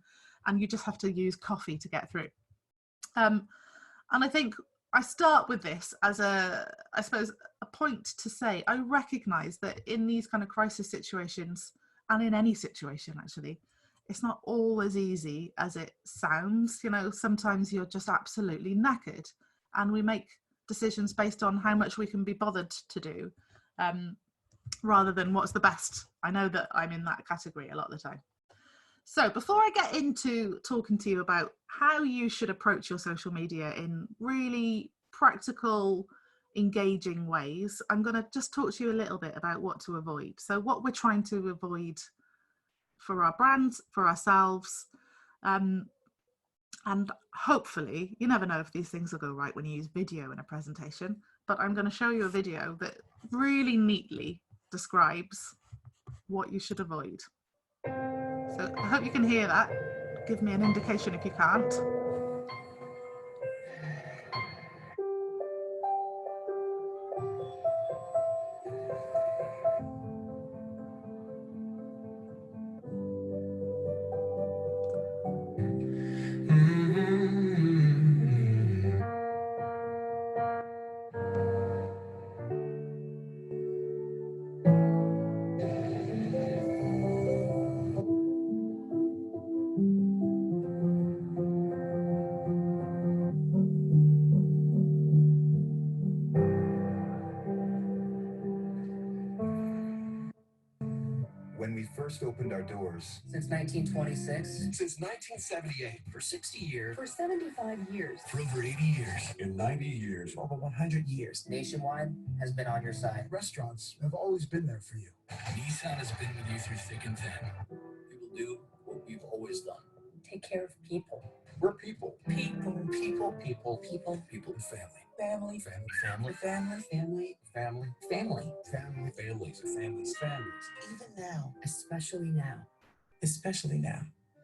and you just have to use coffee to get through. And I think I start with this as I suppose, a point to say, I recognise that in these kind of crisis situations, and in any situation actually, it's not all as easy as it sounds. You know, sometimes you're just absolutely knackered, and we make decisions based on how much we can be bothered to do, rather than what's the best. I know that I'm in that category a lot of the time. So before I get into talking to you about how you should approach your social media in really practical, engaging ways, I'm going to just talk to you a little bit about what to avoid. So what we're trying to avoid for our brands, for ourselves, and hopefully, you never know if these things will go right when you use video in a presentation, but I'm going to show you a video that really neatly describes what you should avoid. So I hope you can hear that. Give me an indication if you can't. When we first opened our doors. Since 1926. Since 1978. For 60 years. For 75 years. For over 80 years. In 90 years. Over 100 years. Nationwide has been on your side. Restaurants have always been there for you. Nissan has been with you through thick and thin. People do what we've always done. Take care of people. We're people. People. People. People. People. People and family. Family. Family. Family. Family. Family. Family. Family. Family. Families. Families. Families. Even now. Especially now. Especially now.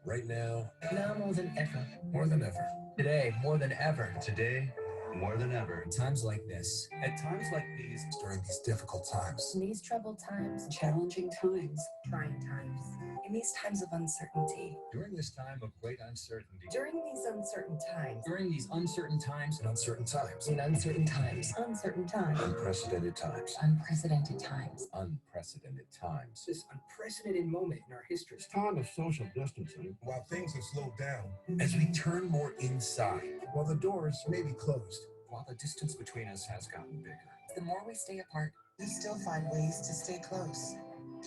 Right now. Now more than ever. More than ever. Today more than ever. Today more than ever. At times like this. At times like these. During these difficult times. In these troubled times. Challenging times. Trying times. In these times of uncertainty. During this time of great uncertainty. During these uncertain times. During these uncertain times. In uncertain times. In uncertain times. Uncertain times. Unprecedented times. Unprecedented times. Unprecedented times. This unprecedented moment in our history. It's time of social distancing. While things have slowed down. As we turn more inside. While the doors may be closed. While the distance between us has gotten bigger. The more we stay apart, we still find ways to stay close.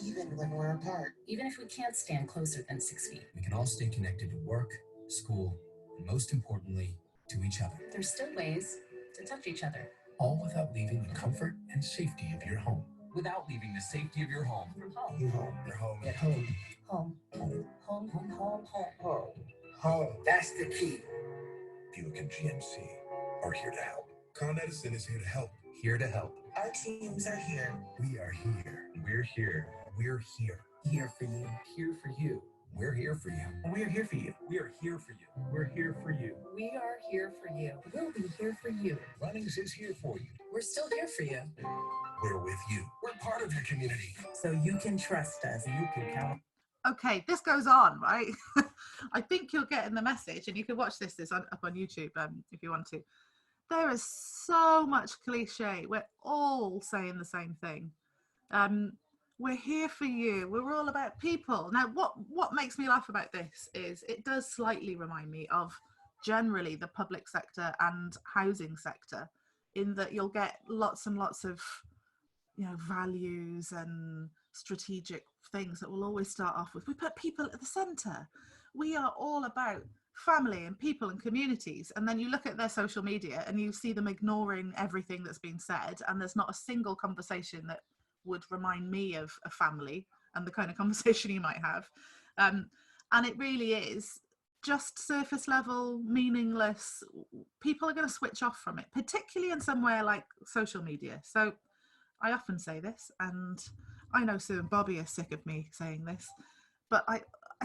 Even when we're apart. Even if we can't stand closer than 6 feet. We can all stay connected to work, school, and most importantly, to each other. There's still ways to touch each other. All without leaving the comfort and safety of your home. Without leaving the safety of your home. From home. Your home. Your home. At home. Home. Home. Home. Home. Home. Home. Home. Home. That's the key. Buick and GMC are here to help. Con Edison is here to help. Here to help. Our teams are here. We are here. We're here. We're here. Here for you. Here for you. We're here for you. We're here for you. We're here for you. We're here for you. We are here for you. We'll be here for you. Runnings is here for you. We're still here for you. We're with you. We're part of your community. So you can trust us. You can count. Okay, this goes on, right? I think you're getting the message, and you can watch this up on YouTube if you want to. There is so much cliche. We're all saying the same thing. We're here for you. We're all about people. Now, what makes me laugh about this is it does slightly remind me of generally the public sector and housing sector, in that you'll get lots and lots of, you know, values and strategic things that will always start off with, we put people at the centre. We are all about family and people and communities. And then you look at their social media and you see them ignoring everything that's been said, and there's not a single conversation that would remind me of a family and the kind of conversation you might have. And it really is just surface level, meaningless. People are going to switch off from it, particularly in somewhere like social media. So I often say this, and I know Sue and Bobbie are sick of me saying this, but I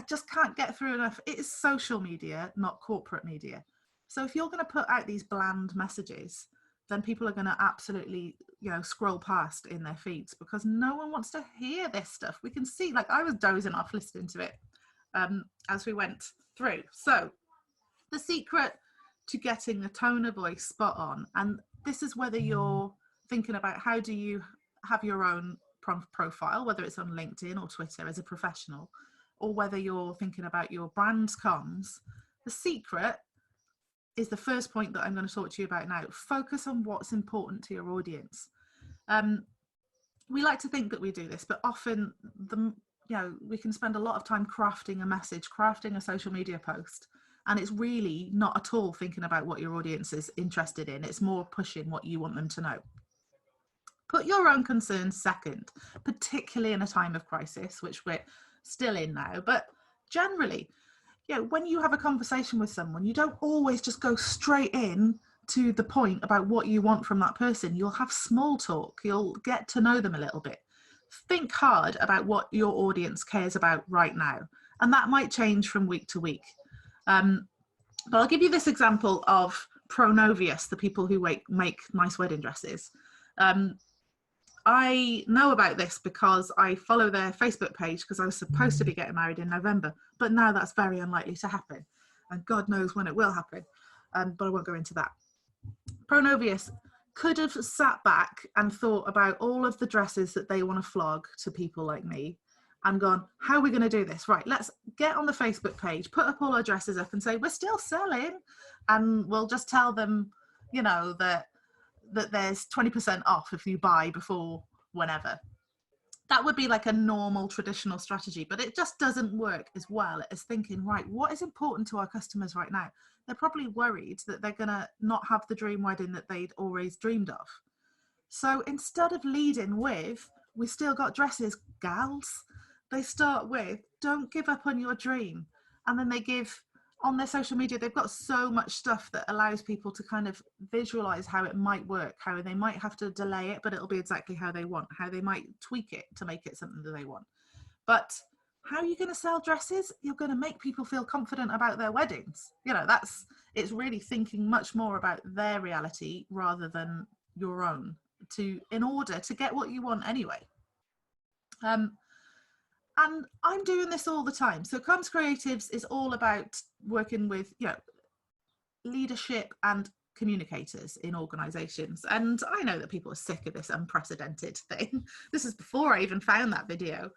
just can't get through enough. It is social media, not corporate media. So if you're going to put out these bland messages, then people are going to absolutely, you know, scroll past in their feeds because no one wants to hear this stuff. We can see, like, I was dozing off listening to it as we went through. So the secret to getting the tone of voice spot on, and this is whether you're thinking about how do you have your own profile, whether it's on LinkedIn or Twitter as a professional, or whether you're thinking about your brand's comms, the secret is the first point that I'm going to talk to you about now. Focus on what's important to your audience. We like to think that we do this, but often we can spend a lot of time crafting a message, crafting a social media post, and it's really not at all thinking about what your audience is interested in. It's more pushing what you want them to know. Put your own concerns second, particularly in a time of crisis, which we're still in now, but generally, when you have a conversation with someone, you don't always just go straight in to the point about what you want from that person. You'll have small talk. You'll get to know them a little bit. Think hard about what your audience cares about right now. And that might change from week to week. But I'll give you this example of Pronovius, the people who make nice wedding dresses. I know about this because I follow their Facebook page because I was supposed to be getting married in November, but now that's very unlikely to happen. And God knows when it will happen, but I won't go into that. Pronovius could have sat back and thought about all of the dresses that they want to flog to people like me and gone, how are we going to do this? Right, let's get on the Facebook page, put up all our dresses up and say, we're still selling. And we'll just tell them, that there's 20% off if you buy before whenever. That would be like a normal traditional strategy, but it just doesn't work as well as thinking, right, what is important to our customers right now? They're probably worried that they're going to not have the dream wedding that they'd always dreamed of. So instead of leading with, we still got dresses, gals, they start with, don't give up on your dream. And then they give, on their social media, they've got so much stuff that allows people to kind of visualize how it might work, how they might have to delay it, but it'll be exactly how they want, how they might tweak it to make it something that they want. But how are you going to sell dresses? You're going to make people feel confident about their weddings. It's really thinking much more about their reality rather than your own in order to get what you want anyway. And I'm doing this all the time. So Comms Creatives is all about working with, leadership and communicators in organizations. And I know that people are sick of this unprecedented thing. This is before I even found that video.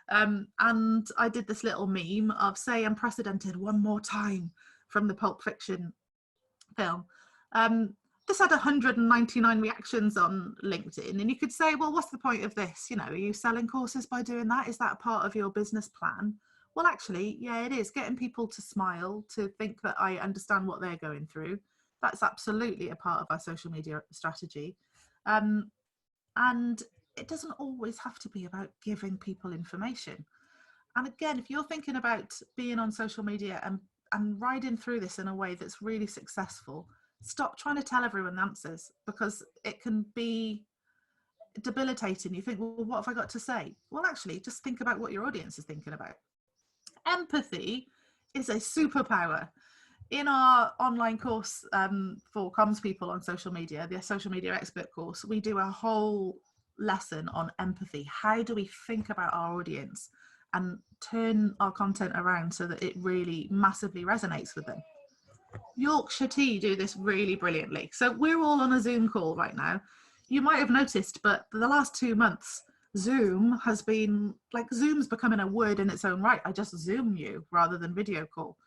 And I did this little meme of say unprecedented one more time from the Pulp Fiction film. This had 199 reactions on LinkedIn, and you could say, well, what's the point of this? Are you selling courses by doing that? Is that a part of your business plan? Well, actually, yeah, it is. Getting people to smile, to think that I understand what they're going through. That's absolutely a part of our social media strategy. And it doesn't always have to be about giving people information. And again, if you're thinking about being on social media and riding through this in a way that's really successful, stop trying to tell everyone the answers, because it can be debilitating. You think, well, what have I got to say? Well, actually, just think about what your audience is thinking about. Empathy is a superpower. In our online course for comms people on social media, the Social Media Expert course, we do a whole lesson on empathy. How do we think about our audience and turn our content around so that it really massively resonates with them? Yorkshire Tea do this really brilliantly. So we're all on a Zoom call right now. You might have noticed, but the last 2 months, Zoom has been like, Zoom's becoming a word in its own right. I just Zoom you rather than video call.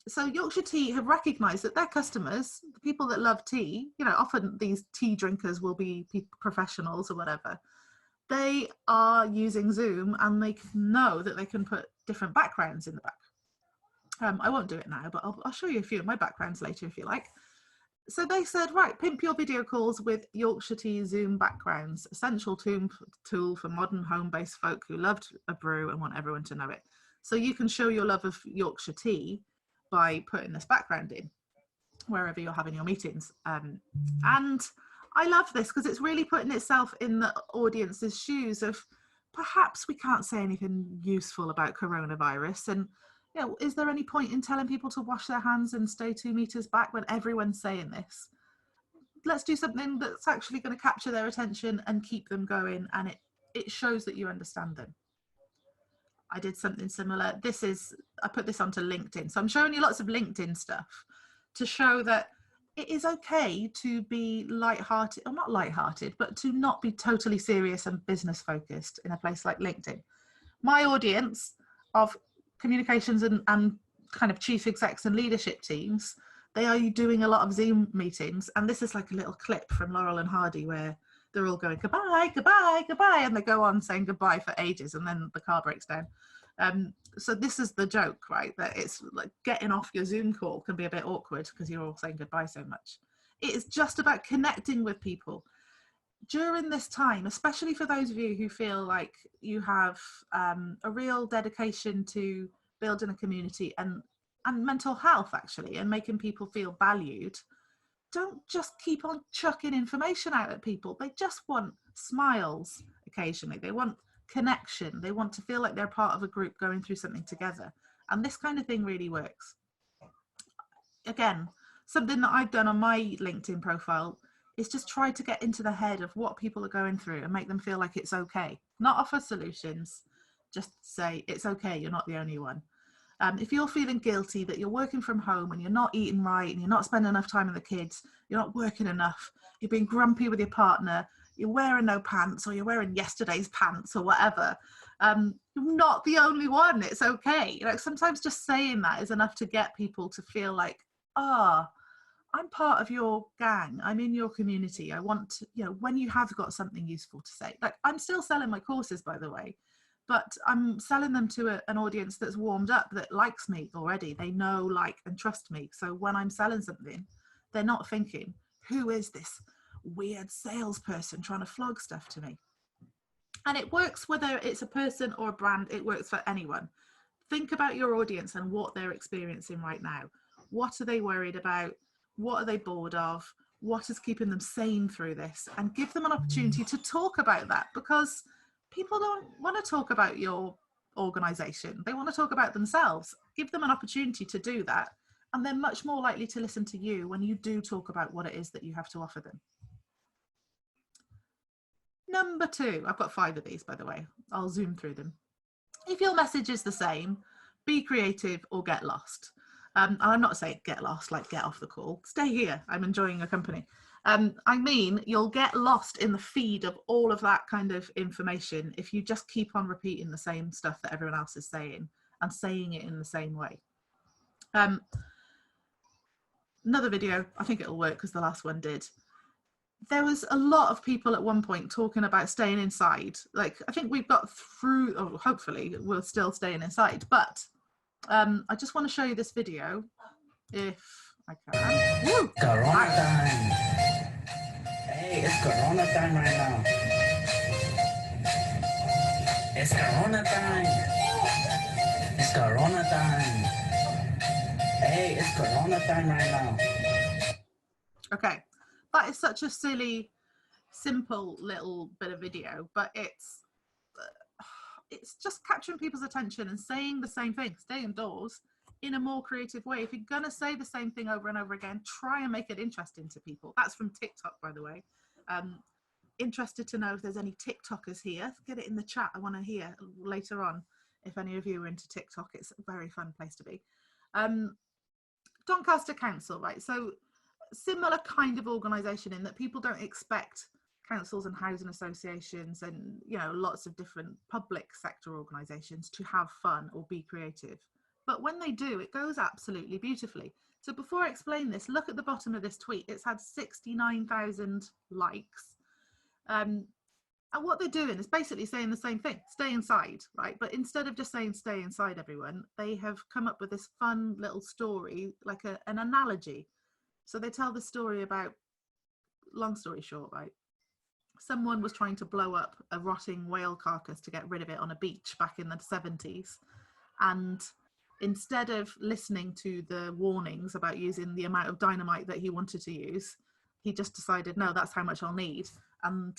So Yorkshire Tea have recognised that their customers, the people that love tea, often these tea drinkers will be professionals or whatever. They are using Zoom and they know that they can put different backgrounds in the back. I won't do it now, but I'll show you a few of my backgrounds later if you like. So they said, right, pimp your video calls with Yorkshire Tea Zoom backgrounds, essential tool for modern home-based folk who loved a brew and want everyone to know it. So you can show your love of Yorkshire Tea by putting this background in wherever you're having your meetings. And I love this because it's really putting itself in the audience's shoes of perhaps we can't say anything useful about coronavirus, and is there any point in telling people to wash their hands and stay 2 meters back when everyone's saying this? let's do something that's actually going to capture their attention and keep them going, and it shows that you understand them. I did something similar. I put this onto LinkedIn, so I'm showing you lots of LinkedIn stuff to show that it is okay to be lighthearted, or not lighthearted, but to not be totally serious and business focused in a place like LinkedIn. My audience of communications and kind of chief execs and leadership teams, they are doing a lot of Zoom meetings, and this is like a little clip from Laurel and Hardy where they're all going goodbye, goodbye, goodbye, and they go on saying goodbye for ages, and then the car breaks down. So this is the joke, right? That it's like getting off your Zoom call can be a bit awkward because you're all saying goodbye so much. It is just about connecting with people during this time, especially for those of you who feel like you have a real dedication to building a community and mental health, actually, and making people feel valued. Don't just keep on chucking information out at people. They just want smiles occasionally. They want connection. They want to feel like they're part of a group going through something together. And this kind of thing really works. Again, something that I've done on my LinkedIn profile is just try to get into the head of what people are going through and make them feel like it's okay. Not offer solutions, just say it's okay, you're not the only one. If you're feeling guilty that you're working from home and you're not eating right and you're not spending enough time with the kids, you're not working enough, you're being grumpy with your partner, you're wearing no pants, or you're wearing yesterday's pants or whatever, you're not the only one. It's okay. Like, sometimes just saying that is enough to get people to feel like, I'm part of your gang, I'm in your community. I want to, when you have got something useful to say. Like, I'm still selling my courses, by the way, but I'm selling them to an audience that's warmed up, that likes me already. They know, like, and trust me. So when I'm selling something, they're not thinking, who is this weird salesperson trying to flog stuff to me? And it works whether it's a person or a brand. It works for anyone. Think about your audience and what they're experiencing right now. What are they worried about? What are they bored of? What is keeping them sane through this? And give them an opportunity to talk about that, because people don't want to talk about your organization. They want to talk about themselves. Give them an opportunity to do that. And they're much more likely to listen to you when you do talk about what it is that you have to offer them. Number 2, I've got 5 of these, by the way. I'll zoom through them. If your message is the same, be creative or get lost. And I'm not saying get lost, like get off the call. Stay here, I'm enjoying your company. I mean, you'll get lost in the feed of all of that kind of information if you just keep on repeating the same stuff that everyone else is saying and saying it in the same way. Another video, I think it'll work because the last one did. There was a lot of people at one point talking about staying inside. Like, I think we've got through, or hopefully we're still staying inside, but I just want to show you this video if I can. Woo! Corona time. Hey, it's Corona time right now. It's Corona time. It's Corona time. Hey, it's Corona time right now. Okay, that is such a silly, simple little bit of video, but it's just capturing people's attention and saying the same thing. Stay indoors in a more creative way. If you're going to say the same thing over and over again, try and make it interesting to people. That's from TikTok, by the way. Interested to know if there's any TikTokers here. Get it in the chat. I want to hear later on if any of you are into TikTok. It's a very fun place to be. Doncaster Council, right? So similar kind of organisation in that people don't expect councils and housing associations and, you know, lots of different public sector organisations to have fun or be creative. But when they do, it goes absolutely beautifully. So before I explain this, look at the bottom of this tweet. It's had 69,000 likes. And what they're doing is basically saying the same thing, stay inside, right? But instead of just saying stay inside, everyone, they have come up with this fun little story, like an analogy. So they tell the story about, long story short, right? Someone was trying to blow up a rotting whale carcass to get rid of it on a beach back in the 70s. And instead of listening to the warnings about using the amount of dynamite that he wanted to use, he just decided, no, that's how much I'll need. And,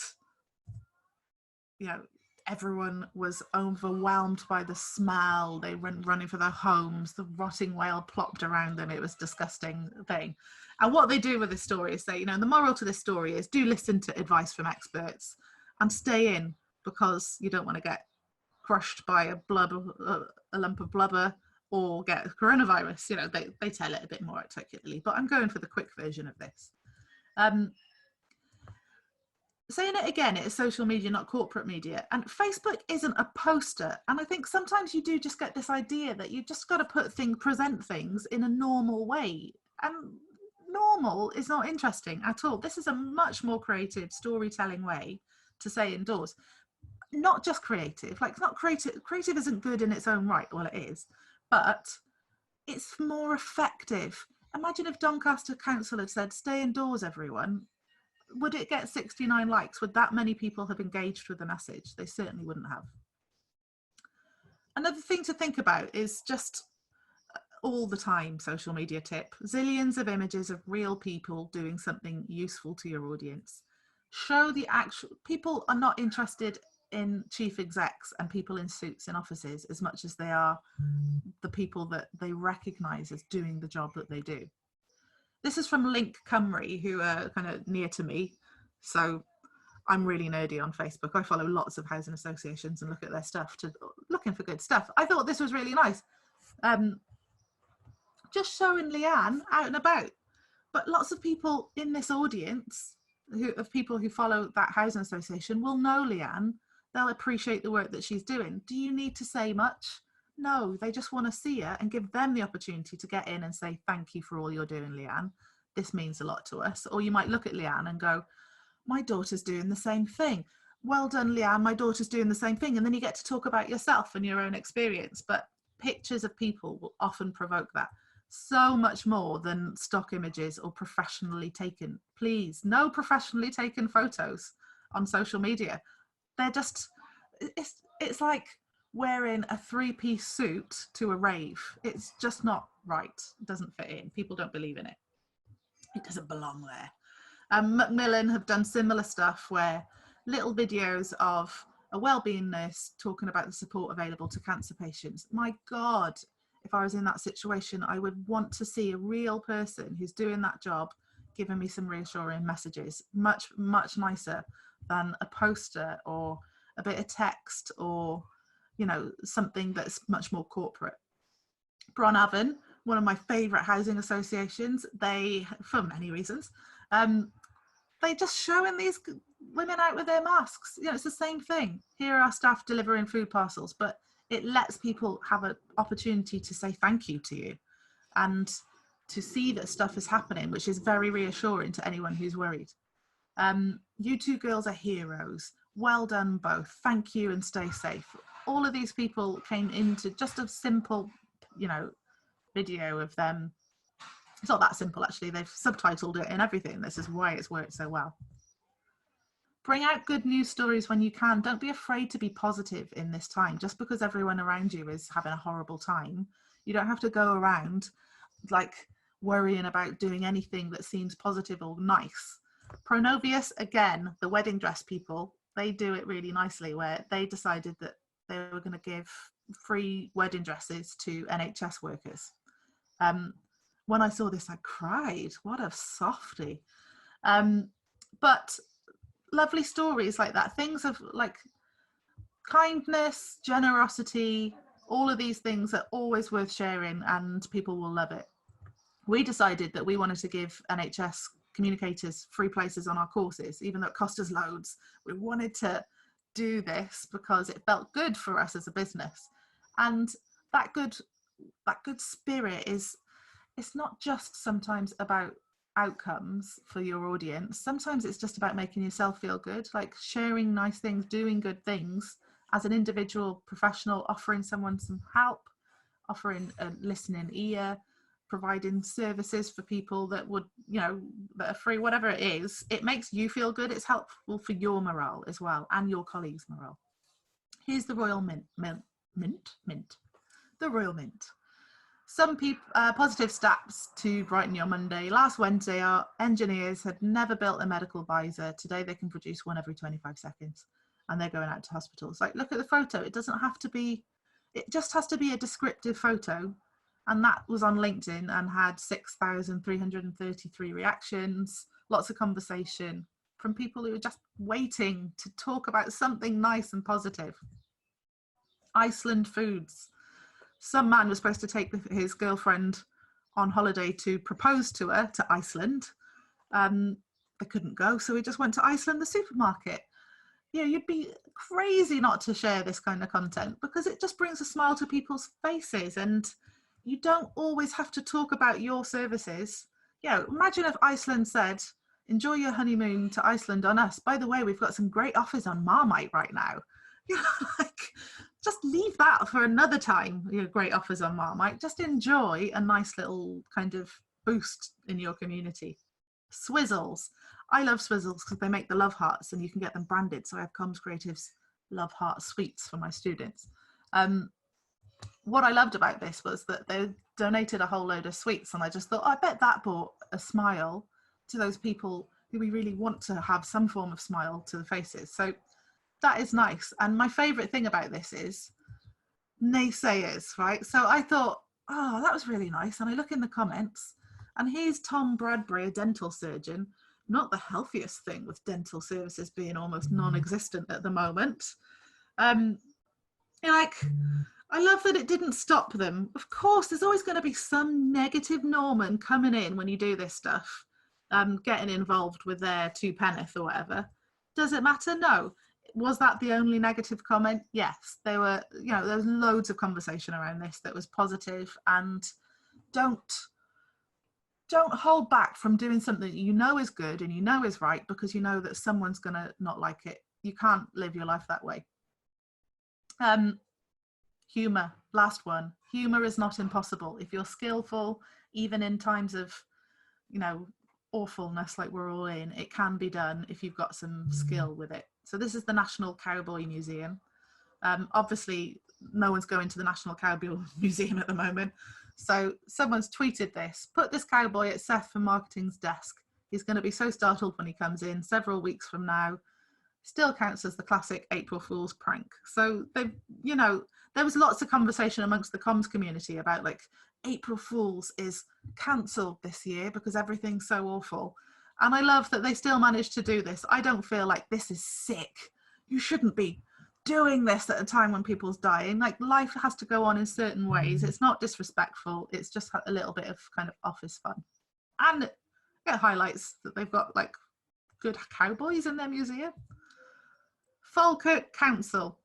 you know, everyone was overwhelmed by the smell. They went running for their homes. The rotting whale plopped around them. It was a disgusting thing. And what they do with this story is say, the moral to this story is do listen to advice from experts and stay in, because you don't want to get crushed by a lump of blubber or get coronavirus. They tell it a bit more articulately, but I'm going for the quick version of this. Saying it again, it is social media, not corporate media. And Facebook isn't a poster. And I think sometimes you do just get this idea that you just got to present things in a normal way. And normal is not interesting at all. This is a much more creative storytelling way to say indoors. Not just creative, like it's not creative. Creative isn't good in its own right. Well, it is, but it's more effective. Imagine if Doncaster Council had said, stay indoors, everyone. Would it get 69 likes? Would that many people have engaged with the message? They certainly wouldn't have. Another thing to think about is just all the time social media tip. Zillions of images of real people doing something useful to your audience. Show the actual people. Are not interested in chief execs and people in suits in offices as much as they are the people that they recognise as doing the job that they do. This is from Link Cymru, who are kind of near to me. So I'm really nerdy on Facebook. I follow lots of housing associations and look at their stuff, looking for good stuff. I thought this was really nice. Just showing Leanne out and about. But lots of people in this audience, of people who follow that housing association, will know Leanne. They'll appreciate the work that she's doing. Do you need to say much? No, they just want to see her and give them the opportunity to get in and say, thank you for all you're doing, Leanne. This means a lot to us. Or you might look at Leanne and go, my daughter's doing the same thing. Well done, Leanne, my daughter's doing the same thing. And then you get to talk about yourself and your own experience. But pictures of people will often provoke that. So much more than stock images or professionally taken. Please, no professionally taken photos on social media. They're just, it's like wearing a three-piece suit to a rave. It's just not right. It doesn't fit in. People don't believe in it. It doesn't belong there. Macmillan have done similar stuff where little videos of a wellbeing nurse talking about the support available to cancer patients. My God, if I was in that situation, I would want to see a real person who's doing that job giving me some reassuring messages. Much, much nicer than a poster or a bit of text or something that's much more corporate. Bronavon, one of my favourite housing associations, they, for many reasons, they just showing these women out with their masks. It's the same thing. Here are our staff delivering food parcels, but it lets people have an opportunity to say thank you to you and to see that stuff is happening, which is very reassuring to anyone who's worried. You two girls are heroes. Well done both. Thank you and stay safe. All of these people came into just a simple, video of them. It's not that simple, actually. They've subtitled it and everything. This is why it's worked so well. Bring out good news stories when you can. Don't be afraid to be positive in this time. Just because everyone around you is having a horrible time, you don't have to go around like worrying about doing anything that seems positive or nice. Pronovius, again, the wedding dress people, they do it really nicely, where they decided that they were going to give free wedding dresses to NHS workers. When I saw this, I cried. What a softie. But lovely stories like that, things of like kindness, generosity, all of these things are always worth sharing and people will love it. We decided that we wanted to give NHS communicators free places on our courses, even though it cost us loads. We wanted to do this because it felt good for us as a business. And that good spirit is, it's not just sometimes about outcomes for your audience. Sometimes it's just about making yourself feel good, like sharing nice things, doing good things as an individual professional, offering someone some help, offering a listening ear, providing services for people that would, that are free, whatever it is. It makes you feel good. It's helpful for your morale as well and your colleagues' morale. Here's the Royal Mint. The Royal Mint. Some positive stats to brighten your Monday. Last Wednesday, our engineers had never built a medical visor. Today, they can produce one every 25 seconds. and they're going out to hospitals. Like, look at the photo. It doesn't have to be, it just has to be a descriptive photo. And that was on LinkedIn and had 6,333 reactions, lots of conversation from people who were just waiting to talk about something nice and positive. Iceland foods. Some man was supposed to take his girlfriend on holiday to propose to her to Iceland. They couldn't go, so he just went to Iceland, the supermarket. You know, you'd be crazy not to share this kind of content because it just brings a smile to people's faces, and you don't always have to talk about your services. You know, imagine if Iceland said, enjoy your honeymoon to Iceland on us. By the way, we've got some great offers on Marmite right now. You know, like, just leave that for another time. You know, great offers on Marmite. Just enjoy a nice little kind of boost in your community. Swizzles. I love Swizzles because they make the love hearts and you can get them branded. So I have Comms Creatives Love Heart Sweets for my students. What I loved about this was that they donated a whole load of sweets, and I just thought, I bet that brought a smile to those people who we really want to have some form of smile to the faces. So that is nice. And my favorite thing about this is naysayers, right? So I thought, oh, that was really nice. And I look in the comments, and here's Tom Bradbury, a dental surgeon. Not the healthiest thing with dental services being almost non-existent at the moment. You're like, I love that it didn't stop them. Of course, there's always going to be some negative Norman coming in when you do this stuff, getting involved with their two penneth or whatever. Does it matter? No. Was that the only negative comment? Yes. There were, you know, there was loads of conversation around this that was positive, and don't hold back from doing something that you know is good and you know is right because you know that someone's going to not like it. You can't live your life that way. Humor, last one. Humor is not impossible. If you're skillful, even in times of, you know, awfulness like we're all in, it can be done if you've got some skill with it. So this is the National Cowboy Museum. Obviously, no one's going to the National Cowboy Museum at the moment. So someone's tweeted this: put this cowboy at Seth from marketing's desk. He's going to be so startled when he comes in several weeks from now. Still counts as the classic April Fool's prank. So they've, you know, there was lots of conversation amongst the comms community about like April Fool's is cancelled this year because everything's so awful. And I love that they still managed to do this. I don't feel like this is sick. You shouldn't be doing this at a time when people's dying. Like, life has to go on in certain ways. It's not disrespectful. It's just a little bit of kind of office fun. And it highlights that they've got like good cowboys in their museum. Falkirk Council.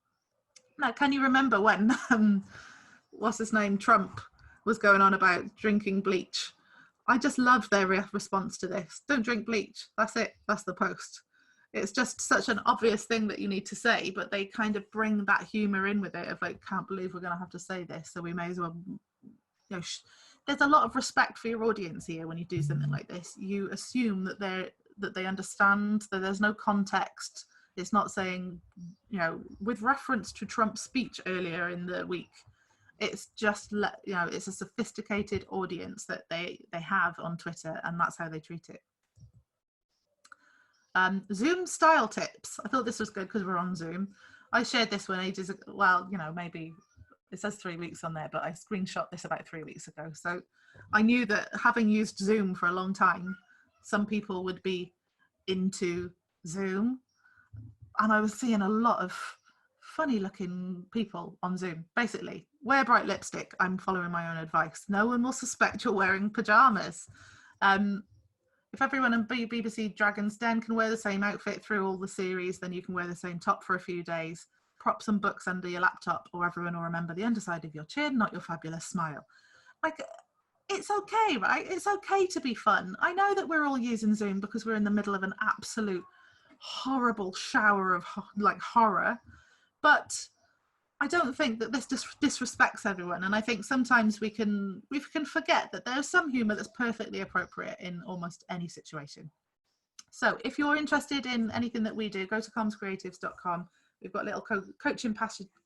Now, can you remember when, what's his name, Trump was going on about drinking bleach? I just loved their response to this. Don't drink bleach. That's it. That's the post. It's just such an obvious thing that you need to say, but they kind of bring that humor in with it of like, can't believe we're going to have to say this, so we may as well, you know, there's a lot of respect for your audience here when you do something like this. You assume that they understand, that there's no context. It's not saying, you know, with reference to Trump's speech earlier in the week, it's just, you know, it's a sophisticated audience that they have on Twitter, and that's how they treat it. Zoom style tips. I thought this was good because we're on Zoom. I shared this one ages ago. Well, you know, maybe it says 3 weeks on there, but I screenshot this about 3 weeks ago. So I knew that having used Zoom for a long time, some people would be into Zoom. And I was seeing a lot of funny looking people on Zoom. Basically, wear bright lipstick. I'm following my own advice. No one will suspect you're wearing pajamas. If everyone in BBC Dragon's Den can wear the same outfit through all the series, then you can wear the same top for a few days. Prop some books under your laptop, or everyone will remember the underside of your chin, not your fabulous smile. Like, it's okay, right? It's okay to be fun. I know that we're all using Zoom because we're in the middle of an absolute horrible shower of like horror, but I don't think that this disrespects everyone. And I think sometimes we can forget that there's some humor that's perfectly appropriate in almost any situation. So if you're interested in anything that we do, go to commscreatives.com. We've got little coaching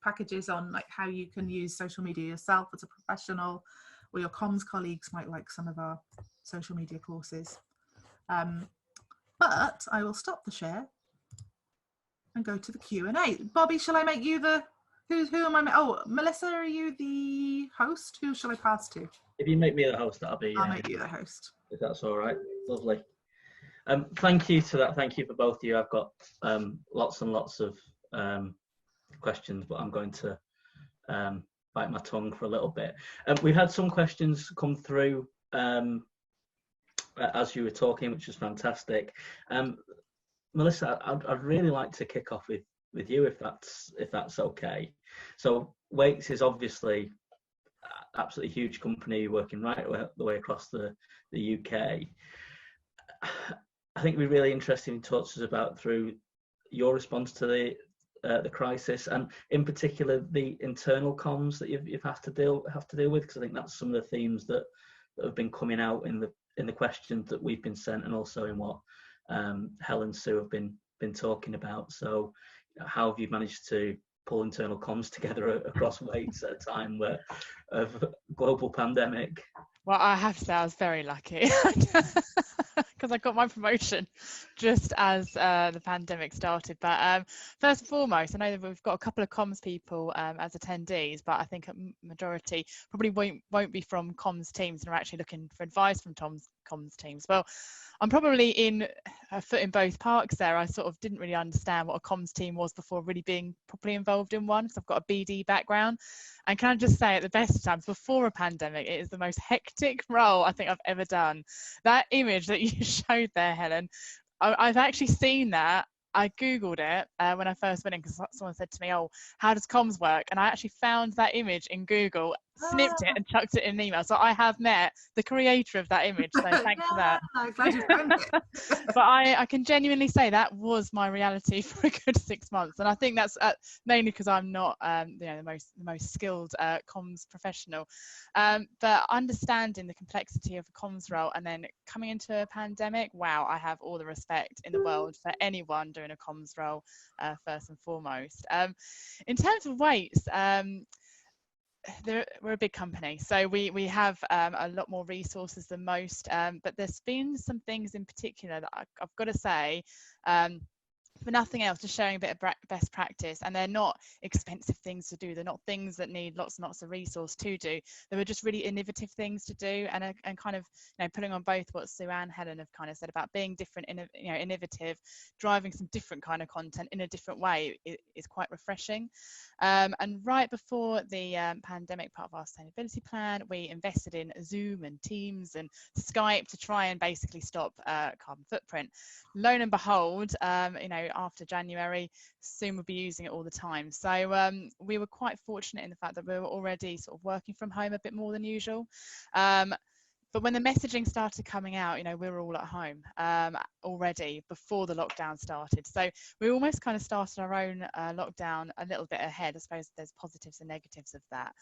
packages on like how you can use social media yourself as a professional, or your comms colleagues might like some of our social media courses. But I will stop the share and go to the Q&A. Bobbie, shall I make you the, who am I? Oh, Melissa, are you the host? Who shall I pass to? If you make me the host, that'll be. I'll make you the host. If that's all right. Lovely. Thank you to that. Thank you for both of you. I've got lots and lots of questions, but I'm going to bite my tongue for a little bit. We've had some questions come through as you were talking, which was fantastic. Melissa, I'd really like to kick off with you, if that's okay. So Waits is obviously absolutely huge company working right the way across the UK. I think it'd be really interesting to talk to us about through your response to the crisis, and in particular the internal comms that you've have to deal with, because I think that's some of the themes that have been coming out in the questions that we've been sent, and also in what Helen and Sue have been talking about. So how have you managed to pull internal comms together across Waits at a time of global pandemic? Well, I have to say I was very lucky because I got my promotion just as the pandemic started. But first and foremost, I know that we've got a couple of comms people as attendees, but I think a majority probably won't be from comms teams and are actually looking for advice from comms teams. Well, I'm probably in a foot in both parks there. I sort of didn't really understand what a comms team was before really being properly involved in one, because I've got a BD background. And can I just say, at the best of times, before a pandemic, it is the most hectic role I think I've ever done. That image that you showed there, Helen, I've actually seen that. I Googled it when I first went in, because someone said to me, oh, how does comms work? And I actually found that image in Google, snipped it and chucked it in an email. So I have met the creator of that image. So thanks for that. I'm glad you found it. But I can genuinely say that was my reality for a good 6 months. And I think that's mainly because I'm not the most skilled comms professional. But understanding the complexity of a comms role and then coming into a pandemic, wow, I have all the respect in the world for anyone doing a comms role, first and foremost. In terms of Waits, we're a big company, so we have a lot more resources than most, but there's been some things in particular that I've got to say, for nothing else, just sharing a bit of best practice. And they're not expensive things to do, they're not things that need lots and lots of resource to do. They were just really innovative things to do, and kind of, you know, putting on both what Sue and Helen have kind of said about being different, innovative, driving some different kind of content in a different way is quite refreshing. And right before the pandemic, part of our sustainability plan, we invested in Zoom and Teams and Skype to try and basically stop carbon footprint. Lo and behold, after January, soon we'll be using it all the time. So we were quite fortunate in the fact that we were already sort of working from home a bit more than usual. But when the messaging started coming out, we were all at home already before the lockdown started. So we almost kind of started our own lockdown a little bit ahead. I suppose there's positives and negatives of that.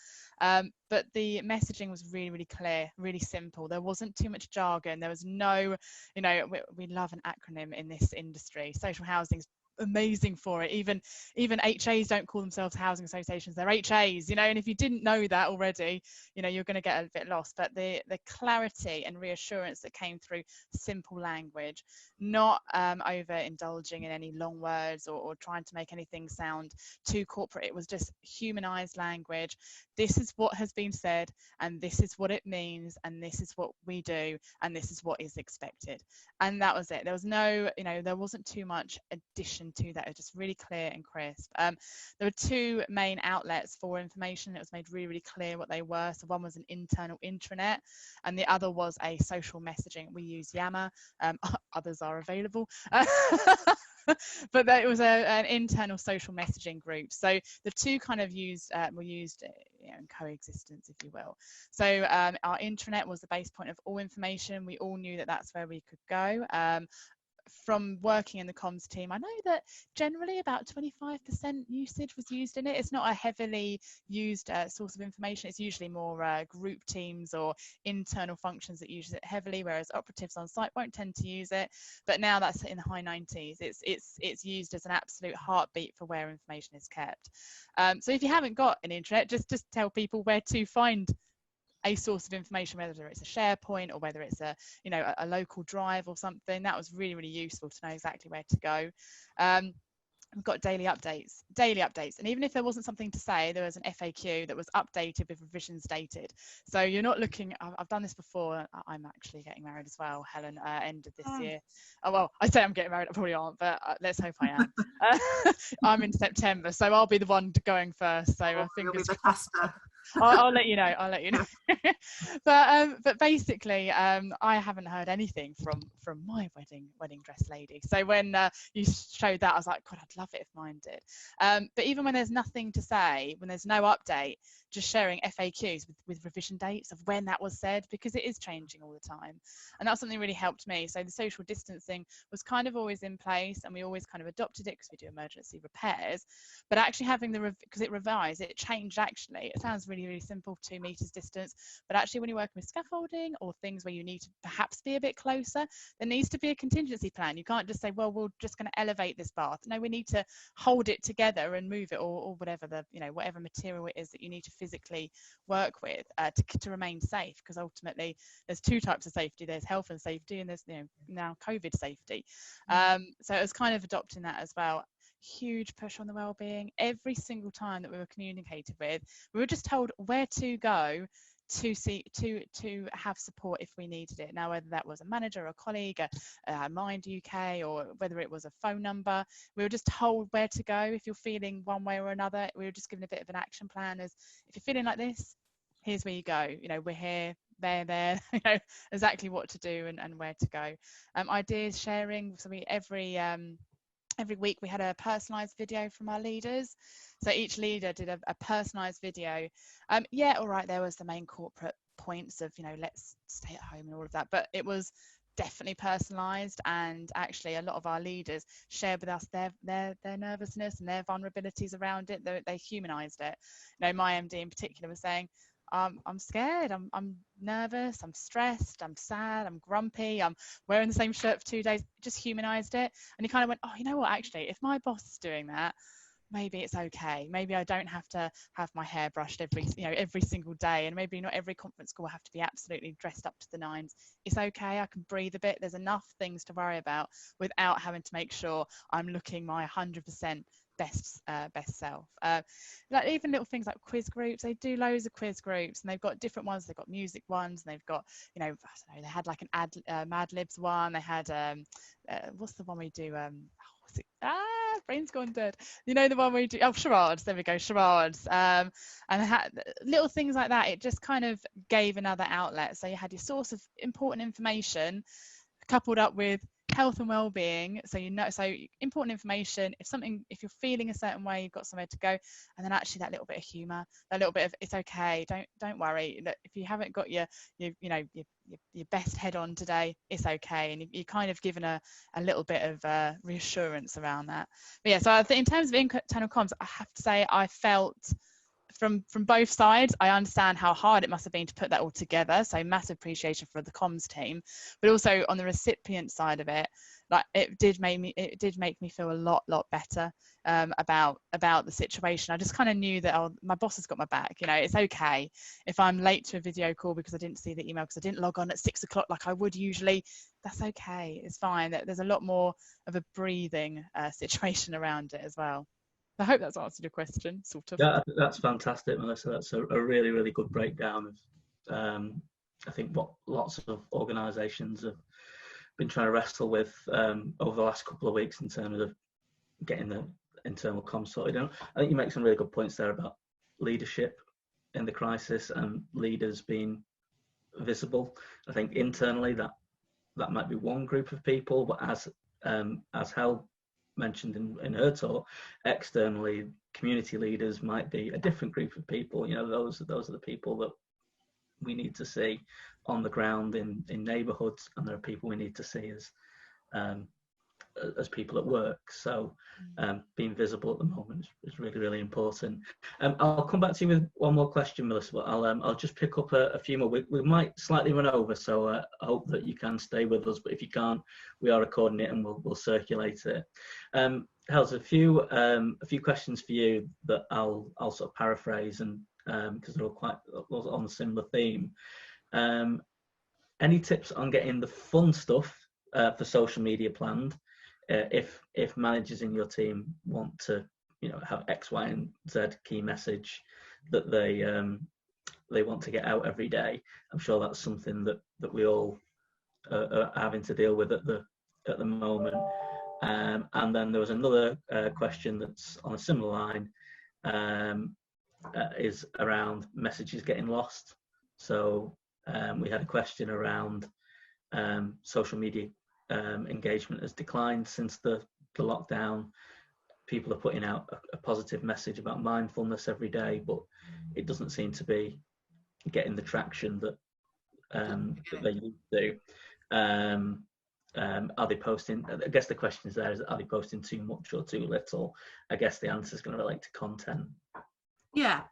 But the messaging was really, really clear, really simple. There wasn't too much jargon. There was no, we love an acronym in this industry. Social housing's amazing for it. Even HAs don't call themselves housing associations, they're HAs, and if you didn't know that already, you're going to get a bit lost. But the clarity and reassurance that came through simple language, not over indulging in any long words or trying to make anything sound too corporate. It was just humanized language. This is what has been said, and this is what it means, and this is what we do, and this is what is expected. And that was it. There was no, there wasn't too much addition to that. It was just really clear and crisp. There were two main outlets for information. It was made really, really clear what they were. So one was an internal intranet, and the other was a social messaging. We use Yammer. Others are available. But it was an internal social messaging group. So the two kind of were used in coexistence, if you will. So our intranet was the base point of all information. We all knew that that's where we could go. From working in the comms team, I know that generally about 25% usage was used in it. It's not a heavily used source of information. It's usually more group teams or internal functions that use it heavily, whereas operatives on site won't tend to use it. But now that's in the high 90s. It's used as an absolute heartbeat for where information is kept. So if you haven't got an intranet, just tell people where to find a source of information, whether it's a SharePoint or whether it's a local drive or something. That was really, really useful to know exactly where to go. we've got daily updates, and even if there wasn't something to say, there was an FAQ that was updated with revisions dated. So you're not looking, I've done this before. I'm actually getting married as well, Helen, end of this year. Oh, well, I say I'm getting married, I probably aren't, but let's hope I am. I'm in September, so I'll be the one going first, so fingers crossed. I'll let you know. But basically, I haven't heard anything from my wedding dress lady. So when you showed that, I was like, God, I'd love it if mine did. But even when there's nothing to say, when there's no update, just sharing FAQs with revision dates of when that was said, because it is changing all the time. And that's something that really helped me. So the social distancing was kind of always in place, and we always kind of adopted it because we do emergency repairs. But actually having because it revised, it changed actually. It sounds really, really simple, 2 meters distance, but actually when you're working with scaffolding or things where you need to perhaps be a bit closer, there needs to be a contingency plan. You can't just say, well, we're just going to elevate this bath. No, we need to hold it together and move it, or whatever whatever material it is that you need to physically work with to remain safe, because ultimately there's 2 types of safety. There's health and safety, and there's now COVID safety. So it was kind of adopting that as well. Huge push on the well-being. Every single time that we were communicated with, we were just told where to go to have support if we needed it. Now, whether that was a manager, a colleague, a Mind UK, or whether it was a phone number, we were just told where to go if you're feeling one way or another. We were just given a bit of an action plan as, if you're feeling like this, here's where you go. We're here, there, exactly what to do and where to go. Ideas sharing. So every week we had a personalised video from our leaders. So each leader did a personalised video. All right, there was the main corporate points of, let's stay at home and all of that, but it was definitely personalised, and actually a lot of our leaders shared with us their nervousness and their vulnerabilities around it. They humanised it. My MD in particular was saying, I'm scared, I'm nervous, I'm stressed, I'm sad, I'm grumpy, I'm wearing the same shirt for 2 days. Just humanized it. And he kind of went, oh, you know what, actually, if my boss is doing that, maybe it's okay. Maybe I don't have to have my hair brushed every single day, and maybe not every conference call will have to be absolutely dressed up to the nines. It's okay, I can breathe a bit. There's enough things to worry about without having to make sure I'm looking my 100% best self. Like even little things like quiz groups, they do loads of quiz groups, and they've got different ones. They've got music ones, and they've got, I don't know, they had like an Mad Libs one. They had what's the one we do, brain's gone dead. The one we do, charades. There we go, charades. And they had little things like that. It just kind of gave another outlet. So you had your source of important information coupled up with health and well-being, so important information. If you're feeling a certain way, you've got somewhere to go, and then actually that little bit of humor, that little bit of, it's okay, don't worry, that if you haven't got your best head on today, it's okay, and you're kind of given a little bit of reassurance around that. But yeah, so I think in terms of internal comms, I have to say I felt from both sides, I understand how hard it must have been to put that all together. So massive appreciation for the comms team, but also on the recipient side of it, like it did make me feel a lot better about the situation. I just kind of knew that my boss has got my back. It's okay if I'm late to a video call because I didn't see the email because I didn't log on at 6 o'clock like I would usually. That's okay. It's fine. There's a lot more of a breathing situation around it as well. I hope that's answered your question, sort of. Yeah, that's fantastic, Melissa. That's a really, really good breakdown of, I think, what lots of organisations have been trying to wrestle with over the last couple of weeks in terms of getting the internal comms sorted. I think you make some really good points there about leadership in the crisis and leaders being visible. I think internally that might be one group of people, but as Hel mentioned in her talk, externally community leaders might be a different group of people. Those are the people that we need to see on the ground in neighbourhoods, and there are people we need to see as people at work. So being visible at the moment is really, really important. I'll come back to you with one more question, Melissa, but I'll just pick up a few more. We might slightly run over, so I hope that you can stay with us, but if you can't, we are recording it and we'll circulate it. Hels, a few questions for you that I'll sort of paraphrase, and because they're all quite on a similar theme. Any tips on getting the fun stuff for social media planned? if managers in your team want to, have X, Y, and Z key message that they want to get out every day, I'm sure that's something that we all are having to deal with at the moment. And then there was another question that's on a similar line, is around messages getting lost. So we had a question around social media engagement has declined since the lockdown. People are putting out a positive message about mindfulness every day, but it doesn't seem to be getting the traction that they used to. Are they posting? I guess the question is are they posting too much or too little? I guess the answer is going to relate to content. Yeah.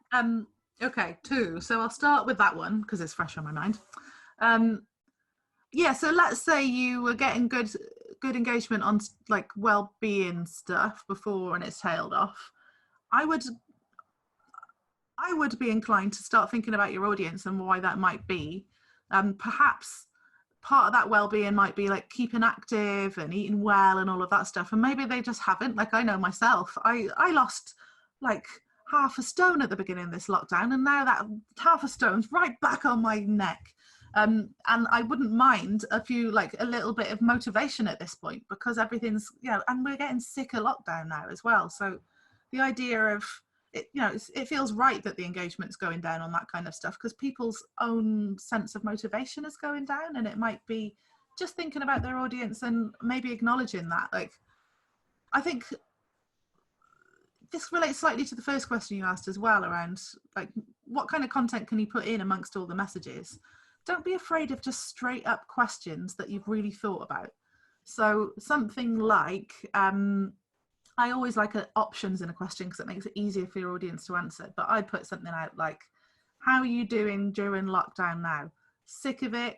Okay. 2. So I'll start with that one because it's fresh on my mind. Yeah. So let's say you were getting good engagement on like well-being stuff before and it's tailed off. I would be inclined to start thinking about your audience and why that might be. Perhaps part of that well-being might be like keeping active and eating well and all of that stuff, and maybe they just haven't. Like I know myself, I lost like half a stone at the beginning of this lockdown, and now that half a stone's right back on my neck. And I wouldn't mind a little bit of motivation at this point, because everything's, and we're getting sick of lockdown now as well. So the idea of it, it feels right that the engagement's going down on that kind of stuff, because people's own sense of motivation is going down, and it might be just thinking about their audience and maybe acknowledging that. Like, I think this relates slightly to the first question you asked as well, around like what kind of content can you put in amongst all the messages. Don't be afraid of just straight up questions that you've really thought about. So something like, I always like options in a question because it makes it easier for your audience to answer. But I'd put something out like, how are you doing during lockdown now? Sick of it?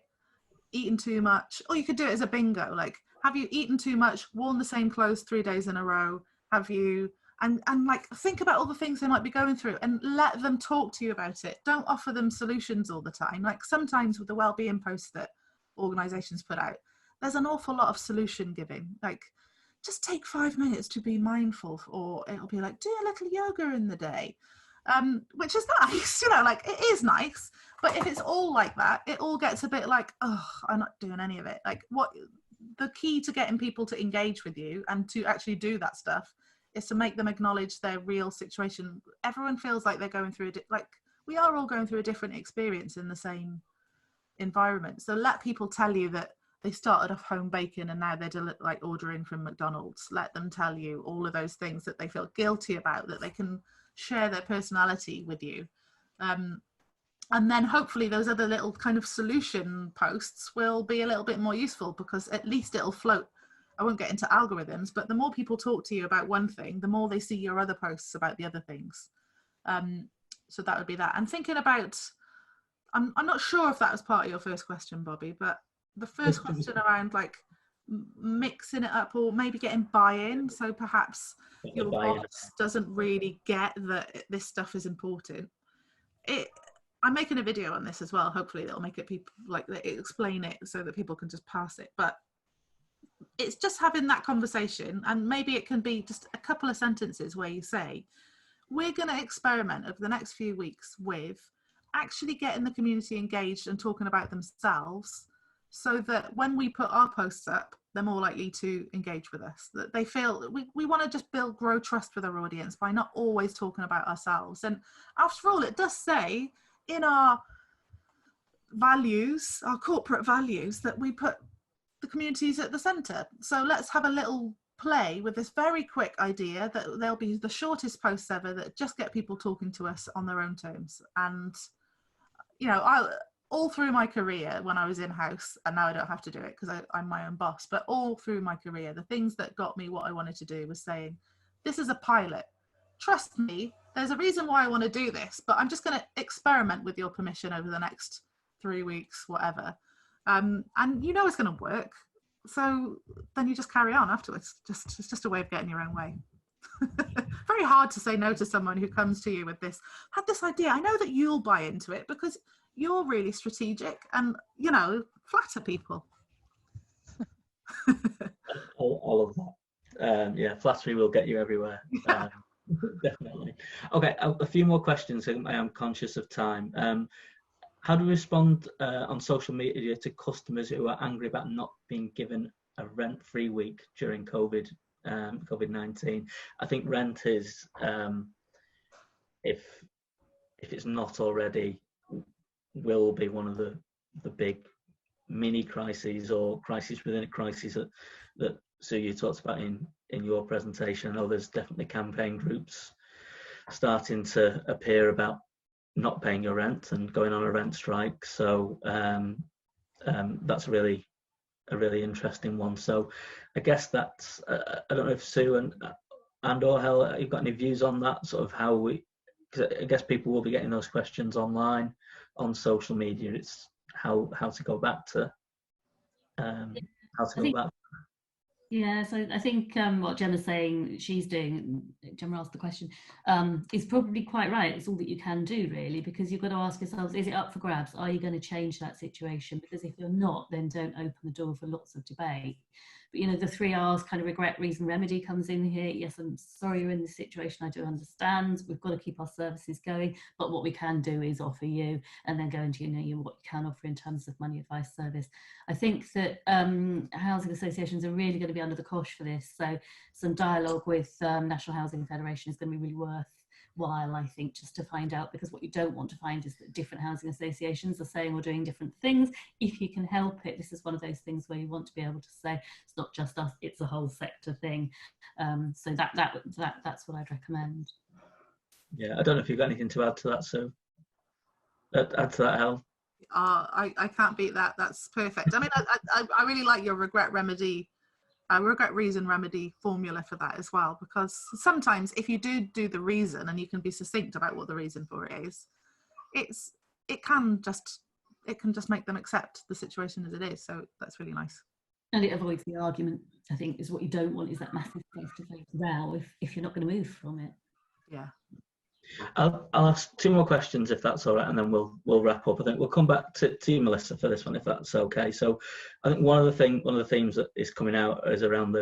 Eating too much? Or you could do it as a bingo, like, have you eaten too much, worn the same clothes 3 days in a row? Have you, and like think about all the things they might be going through and let them talk to you about it. Don't offer them solutions all the time. Like sometimes with the wellbeing posts that organizations put out, there's an awful lot of solution giving. Like, just take 5 minutes to be mindful, or it'll be like, do a little yoga in the day, which is nice, like it is nice. But if it's all like that, it all gets a bit like, oh, I'm not doing any of it. Like, what the key to getting people to engage with you and to actually do that stuff is to make them acknowledge their real situation. Everyone feels like they're going through like we are all going through a different experience in the same environment. So let people tell you that they started off home baking and now they're like ordering from McDonald's. Let them tell you all of those things that they feel guilty about, that they can share their personality with you. And then hopefully those other little kind of solution posts will be a little bit more useful, because at least it'll float. I won't get into algorithms, but the more people talk to you about one thing, the more they see your other posts about the other things. So that would be that. And thinking about, I'm not sure if that was part of your first question, Bobbie, but the first question around like mixing it up or maybe getting buy-in. So perhaps your boss doesn't really get that this stuff is important. I'm making a video on this as well. Hopefully that'll make it people like explain it so that people can just pass it. But it's just having that conversation, and maybe it can be just a couple of sentences where you say, we're going to experiment over the next few weeks with actually getting the community engaged and talking about themselves, so that when we put our posts up, they're more likely to engage with us, that they feel we want to just grow trust with our audience by not always talking about ourselves. And after all, it does say in our values, our corporate values, that we put the communities at the center. So let's have a little play with this very quick idea that there'll be the shortest posts ever that just get people talking to us on their own terms. And all through my career when I was in-house, and now I don't have to do it because I'm my own boss, but all through my career, the things that got me what I wanted to do was saying, this is a pilot. Trust me, there's a reason why I want to do this, but I'm just going to experiment with your permission over the next 3 weeks, whatever. And it's going to work. So then you just carry on afterwards. It's just a way of getting your own way. Very hard to say no to someone who comes to you with this, had this idea. I know that you'll buy into it because you're really strategic, and flatter people. all of that. Yeah, flattery will get you everywhere. Definitely. Okay, a few more questions. I am conscious of time. How do we respond on social media to customers who are angry about not being given a rent-free week during COVID-19? I think rent is, if it's not already, will be one of the big mini crises or crises within a crisis that Sue, you talked about in your presentation. I know there's definitely campaign groups starting to appear about not paying your rent and going on a rent strike. So that's really a really interesting one. So I guess that's I don't know if Sue and or Hel, you've got any views on that, sort of how we, because I guess people will be getting those questions online on social media. It's how to go back to Yeah, so I think what Gemma's saying, Gemma asked the question, is probably quite right. It's all that you can do, really, because you've got to ask yourselves, is it up for grabs? Are you going to change that situation? Because if you're not, then don't open the door for lots of debate. But, you know, the 3 R's kind of regret, reason, remedy comes in here. Yes, I'm sorry you're in this situation. I do understand. We've got to keep our services going. But what we can do is offer you, and then go into, what you can offer in terms of money advice service. I think that housing associations are really going to be under the cosh for this. So some dialogue with National Housing Federation is going to be really worthwhile, I think, just to find out, because what you don't want to find is that different housing associations are saying or doing different things. If you can help it, this is one of those things where you want to be able to say, it's not just us, it's a whole sector thing. So that's what I'd recommend. Yeah, I don't know if you've got anything to add to that, so add to that, Hel. I can't beat that. That's perfect. I mean, I really like your regret reason remedy formula for that as well, because sometimes if you do the reason and you can be succinct about what the reason for it is, it can just make them accept the situation as it is. So that's really nice. And it avoids the argument, I think, is what you don't want, is that massive face-to-face row if you're not going to move from it. Yeah. I'll ask 2 more questions if that's all right, and then we'll wrap up. I think we'll come back to you, Melissa, for this one, if that's okay. So I think one of the themes that is coming out is around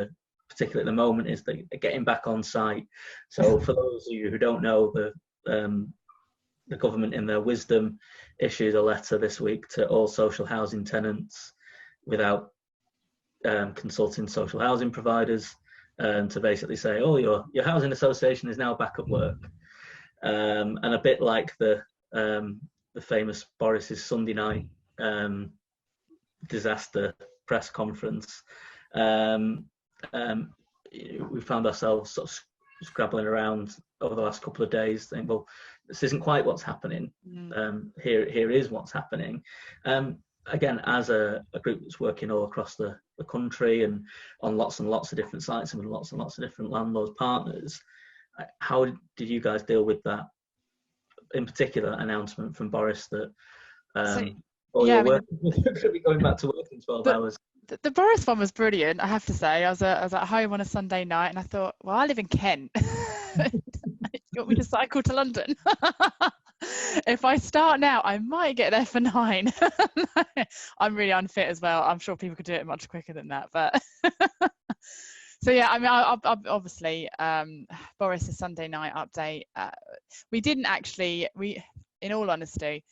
particularly at the moment, is the getting back on site. So for those of you who don't know, the government in their wisdom issued a letter this week to all social housing tenants without consulting social housing providers, to basically say, oh, your housing association is now back at work. And a bit like the famous Boris's Sunday night disaster press conference, we found ourselves sort of scrabbling around over the last couple of days, saying, well, this isn't quite what's happening. Here is what's happening. Again, as a group that's working all across the country and on lots and lots of different sites and with lots and lots of different landlord partners, how did you guys deal with that, in particular announcement from Boris that you're going to be going back to work in 12 hours? The Boris one was brilliant, I have to say. I was at home on a Sunday night and I thought, well, I live in Kent. You want me to cycle to London? If I start now, I might get there for 9. I'm really unfit as well. I'm sure people could do it much quicker than that, but so yeah, I mean, obviously, Boris's Sunday night update, in all honesty,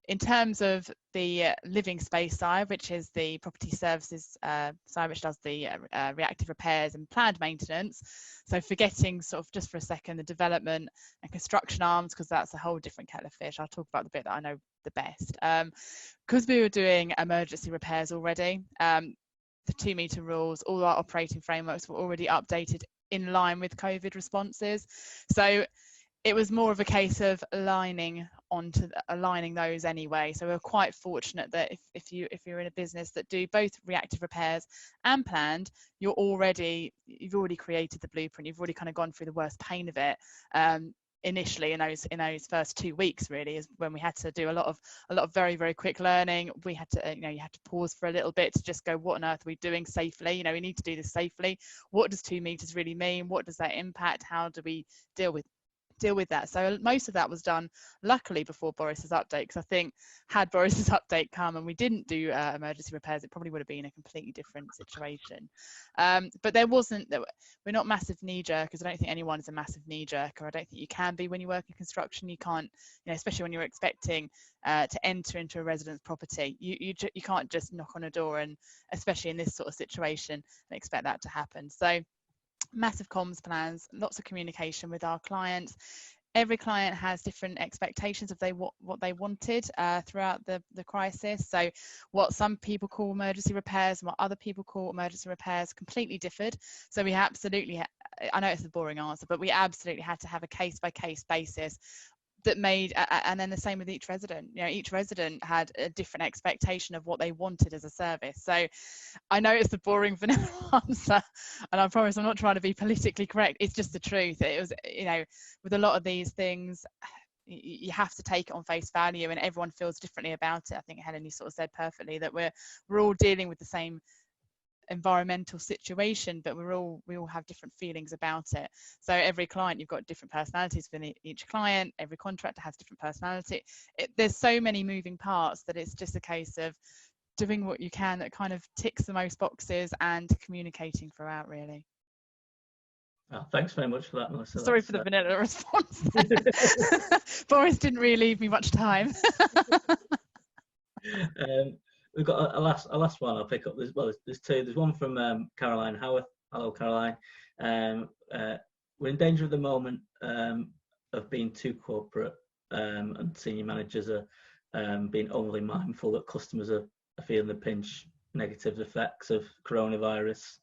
in terms of the living space side, which is the property services side, which does the reactive repairs and planned maintenance, so forgetting sort of just for a second the development and construction arms, because that's a whole different kettle of fish. I'll talk about the bit that I know the best. Because we were doing emergency repairs already, the 2-metre rules, all our operating frameworks were already updated in line with COVID responses. So it was more of a case of aligning those anyway. So we're quite fortunate that if you're in a business that do both reactive repairs and planned, you've already created the blueprint. You've already kind of gone through the worst pain of it. Initially in those first 2 weeks, really, is when we had to do a lot of very, very quick learning. We had to you had to pause for a little bit to just go, what on earth are we doing safely? We need to do this safely. What does 2 meters really mean? What does that impact? How do we deal with deal with that. So most of that was done luckily before Boris's update, because I think had Boris's update come and we didn't do emergency repairs, it probably would have been a completely different situation. But we're not massive knee jerkers. I don't think anyone is a massive knee jerker. I don't think you can be when you work in construction. You can't, especially when you're expecting to enter into a resident's property, you can't just knock on a door, and especially in this sort of situation, and expect that to happen. So massive comms plans, lots of communication with our clients. Every client has different expectations of what they wanted throughout the crisis. So what some people call emergency repairs and what other people call emergency repairs completely differed. So we absolutely, I know it's a boring answer, but we absolutely had to have a case-by-case basis that made, and then the same with each resident. Each resident had a different expectation of what they wanted as a service. So I know it's the boring vanilla answer, and I promise I'm not trying to be politically correct. It's just the truth. It was, with a lot of these things, you have to take it on face value, and everyone feels differently about it. I think Helen, you sort of said perfectly that we're all dealing with the same environmental situation, but we all have different feelings about it. So every client, you've got different personalities within each client. Every contractor has different personality. There's so many moving parts that it's just a case of doing what you can that kind of ticks the most boxes and communicating throughout, really. Oh, thanks very much for that, Melissa. Sorry for the vanilla response. Boris didn't really leave me much time. We've got a last one I'll pick up. There's two. There's one from Caroline Howarth. Hello, Caroline. We're in danger at the moment of being too corporate, and senior managers are being overly mindful that customers are feeling the pinch negative effects of coronavirus.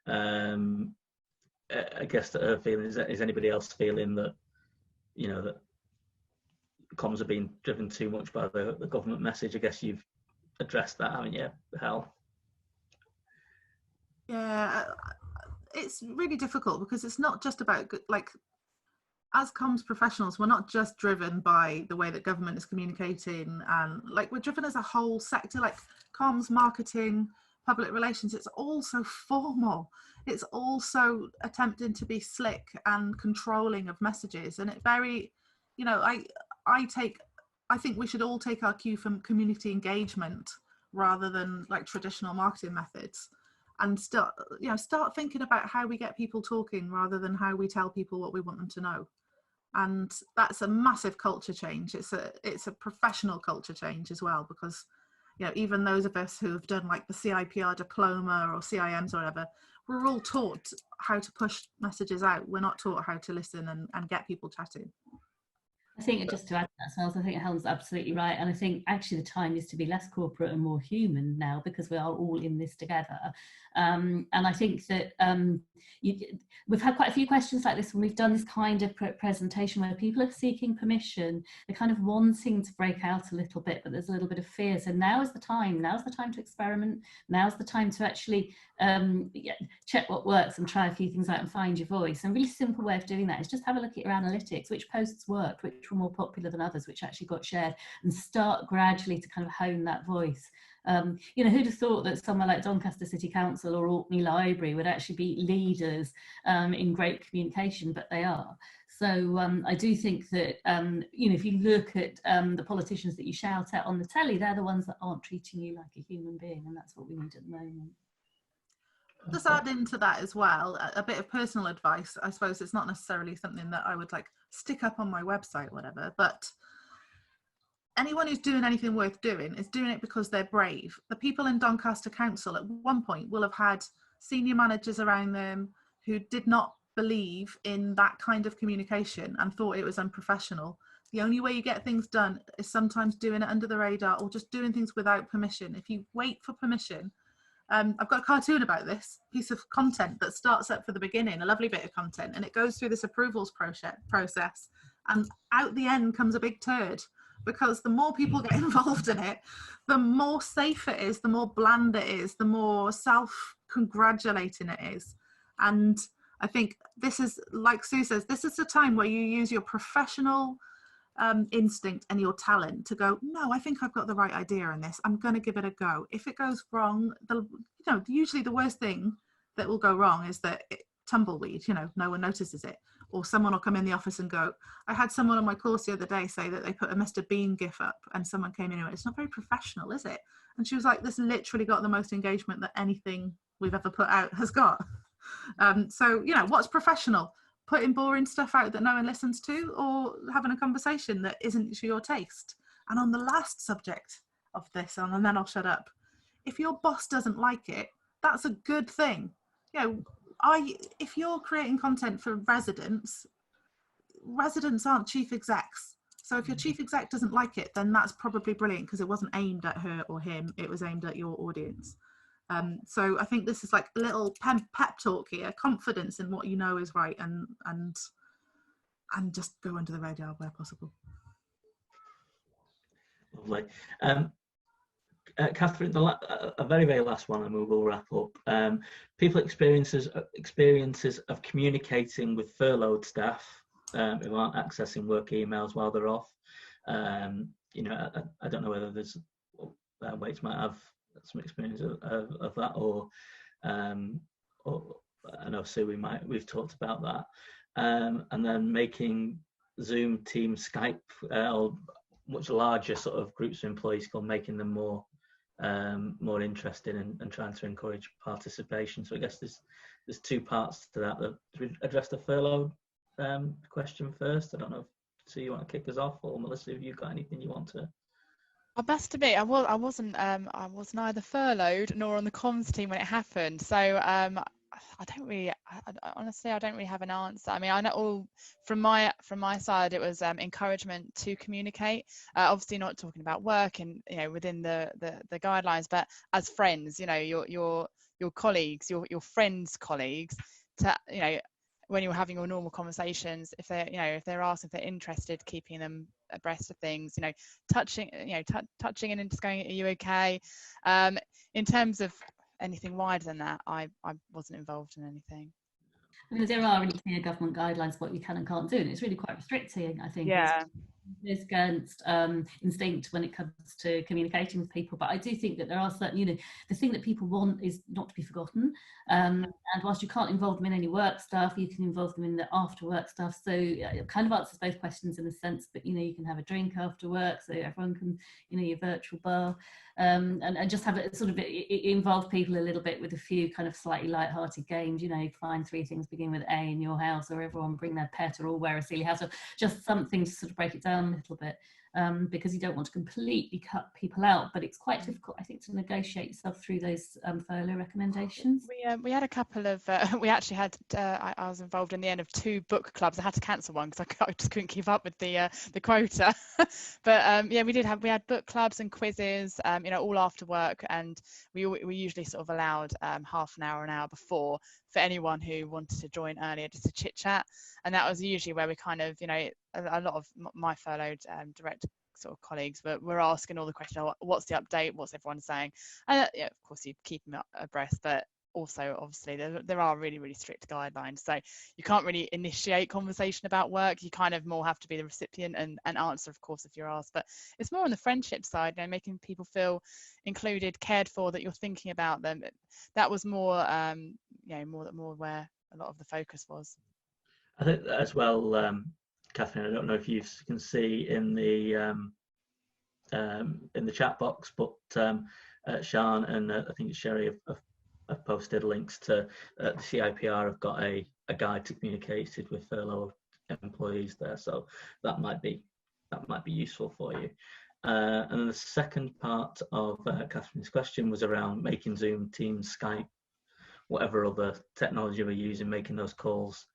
I guess that her feeling is anybody else feeling that, that comms are being driven too much by the government message? I guess you've addressed that, haven't you, Hel? Yeah, it's really difficult because it's not just about, as comms professionals, we're not just driven by the way that government is communicating, and we're driven as a whole sector, like comms, marketing, public relations. It's all so formal. It's also attempting to be slick and controlling of messages, and it very, I think we should all take our cue from community engagement rather than traditional marketing methods, and start thinking about how we get people talking rather than how we tell people what we want them to know. And that's a massive culture change. It's a professional culture change as well, because even those of us who have done the CIPR diploma or CIMs or whatever, we're all taught how to push messages out. We're not taught how to listen and get people chatting. I think just to add to that, Smells, I think Helen's absolutely right. And I think actually the time is to be less corporate and more human now, because we are all in this together. And I think that we've had quite a few questions like this when we've done this kind of presentation where people are seeking permission, they're kind of wanting to break out a little bit, but there's a little bit of fear. So now's the time to experiment. Now's the time to actually check what works and try a few things out and find your voice. And a really simple way of doing that is just have a look at your analytics, which posts worked, which were more popular than others, which actually got shared, and start gradually to kind of hone that voice. Who'd have thought that somewhere like Doncaster City Council or Orkney Library would actually be leaders in great communication, but they are. So I do think that, if you look at the politicians that you shout at on the telly, they're the ones that aren't treating you like a human being, and that's what we need at the moment. Just add into that as well, a bit of personal advice. I suppose it's not necessarily something that I would stick up on my website or whatever, but anyone who's doing anything worth doing is doing it because they're brave. The people in Doncaster Council at one point will have had senior managers around them who did not believe in that kind of communication and thought it was unprofessional. The only way you get things done is sometimes doing it under the radar or just doing things without permission. If you wait for permission, I've got a cartoon about this piece of content that starts up for the beginning, a lovely bit of content, and it goes through this approvals process, and out the end comes a big turd, because the more people get involved in it, the more safe it is, the more bland it is, the more self-congratulating it is. And I think this is, like Sue says, this is the time where you use your professional instinct and your talent to go, no, I think I've got the right idea in this. I'm going to give it a go. If it goes wrong, usually the worst thing that will go wrong is that tumbleweed, no one notices it. or someone will come in the office and go, I had someone on my course the other day say that they put a Mr. Bean gif up, and someone came in and went, it's not very professional, is it? And she was like, this literally got the most engagement that anything we've ever put out has got. So, you know, what's professional? Putting boring stuff out that no one listens to, or having a conversation that isn't to your taste? And on the last subject of this, and then I'll shut up, if your boss doesn't like it, that's a good thing. You know, if you're creating content for residents aren't chief execs. So if your chief exec doesn't like it, then that's probably brilliant, because it wasn't aimed at her or him, it was aimed at your audience. So I think this is like a little pep talk here, confidence in what you know is right, and just go under the radar where possible. Lovely. Catherine, a very, very last one, and we will wrap up. People experiences of communicating with furloughed staff who aren't accessing work emails while they're off. You know, I don't know whether there's Waits might have some experience of that, or I know Sue, we've talked about that, and then making Zoom, Teams, Skype, or much larger sort of groups of employees, making them more interested and trying to encourage participation. So I guess there's two parts to that. Should we address the furlough question first? I don't know if Sue, you want to kick us off, or Melissa, have you got anything you want to? I must admit, I was neither furloughed nor on the comms team when it happened. So honestly, I don't really have an answer. I mean, I know all from my side, it was encouragement to communicate. Obviously, not talking about work and, you know, within the guidelines, but as friends, you know, your colleagues, your friends' colleagues, to, you know, when you're having your normal conversations, if they're asked if they're interested, keeping them abreast of things, you know, touching in and just going, are you okay? In terms of anything wider than that, I wasn't involved in anything. Because there are really clear government guidelines what you can and can't do, and it's really quite restricting, I think. Yeah. It's against instinct when it comes to communicating with people, but I do think that there are certain, you know, the thing that people want is not to be forgotten, and whilst you can't involve them in any work stuff, you can involve them in the after work stuff. So it kind of answers both questions in a sense, but, you know, you can have a drink after work, so everyone can, you know, your virtual bar, and just have it sort of involve people a little bit with a few kind of slightly light-hearted games, you know, find 3 things begin with A in your house, or everyone bring their pet, or all wear a silly house, or just something to sort of break it down a little bit, because you don't want to completely cut people out, but it's quite difficult, I think, to negotiate yourself through those furlough recommendations. We had a couple of we actually had I was involved in the end of 2 book clubs. I had to cancel one because I just couldn't keep up with the quota. But yeah, we had book clubs and quizzes, you know, all after work, and we usually sort of allowed half an hour before for anyone who wanted to join earlier, just to chit chat. And that was usually where we kind of, you know, a lot of my furloughed direct sort of colleagues were asking all the questions, what's the update, what's everyone saying? And yeah, of course you keep them abreast, but also obviously there are really, really strict guidelines, so you can't really initiate conversation about work. You kind of more have to be the recipient and answer, of course, if you're asked. But it's more on the friendship side, you know, making people feel included, cared for, that you're thinking about them. That was more you know, more where a lot of the focus was. I think as well, Catherine, I don't know if you can see in the chat box, but Sian and I think Sherry have posted links to the CIPR have got a guide to communicated with furloughed employees there, so that might be useful for you. And then the second part of Catherine's question was around making Zoom, Teams, Skype, whatever other technology we're using, making those calls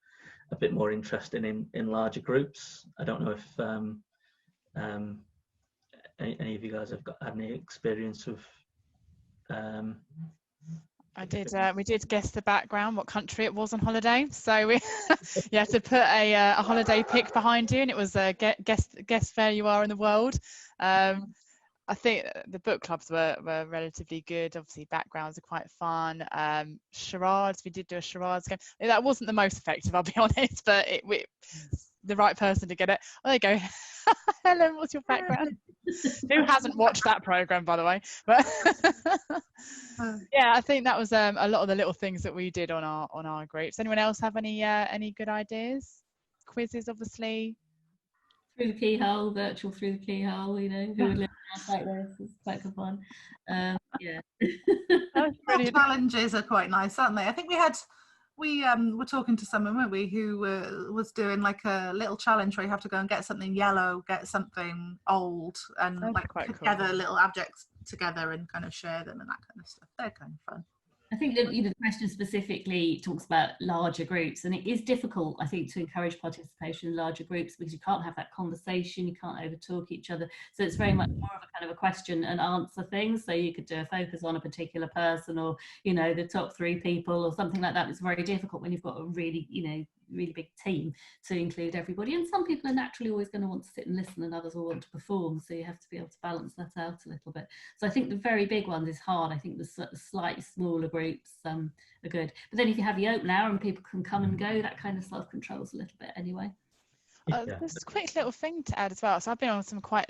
a bit more interesting in larger groups. I don't know if any of you guys have had any experience of I did. We did guess the background, what country it was on holiday. So we you had to put a holiday pic behind you, and it was guess where you are in the world. I think the book clubs were relatively good. Obviously, backgrounds are quite fun. Charades, we did do a charades game. That wasn't the most effective, I'll be honest, but the right person to get it. Oh, there you go. Helen, what's your background? Who hasn't watched that program, by the way? But yeah, I think that was a lot of the little things that we did on our groups. Anyone else have any good ideas? quizzes, obviously. Through the keyhole, virtual through the keyhole, you know, who would live in a house like this? It's quite good fun. Yeah. That's brilliant. Challenges are quite nice, aren't they? I think we were talking to someone, weren't we, who was doing like a little challenge where you have to go and get something yellow, get something old, and That's like quite put cool. together little objects together and kind of share them and that kind of stuff. They're kind of fun. I think that, you know, the question specifically talks about larger groups, and it is difficult, I think, to encourage participation in larger groups because you can't have that conversation, you can't overtalk each other. So it's very much more of a kind of a question and answer thing. So you could do a focus on a particular person, or, you know, the top 3 people or something like that. It's very difficult when you've got a really, you know, really big team to include everybody. And some people are naturally always going to want to sit and listen, and others will want to perform. So you have to be able to balance that out a little bit. So I think the very big ones is hard. I think the slightly smaller groups are good. But then if you have the open hour and people can come and go, that kind of self-controls a little bit anyway. There's a quick little thing to add as well. So I've been on some quite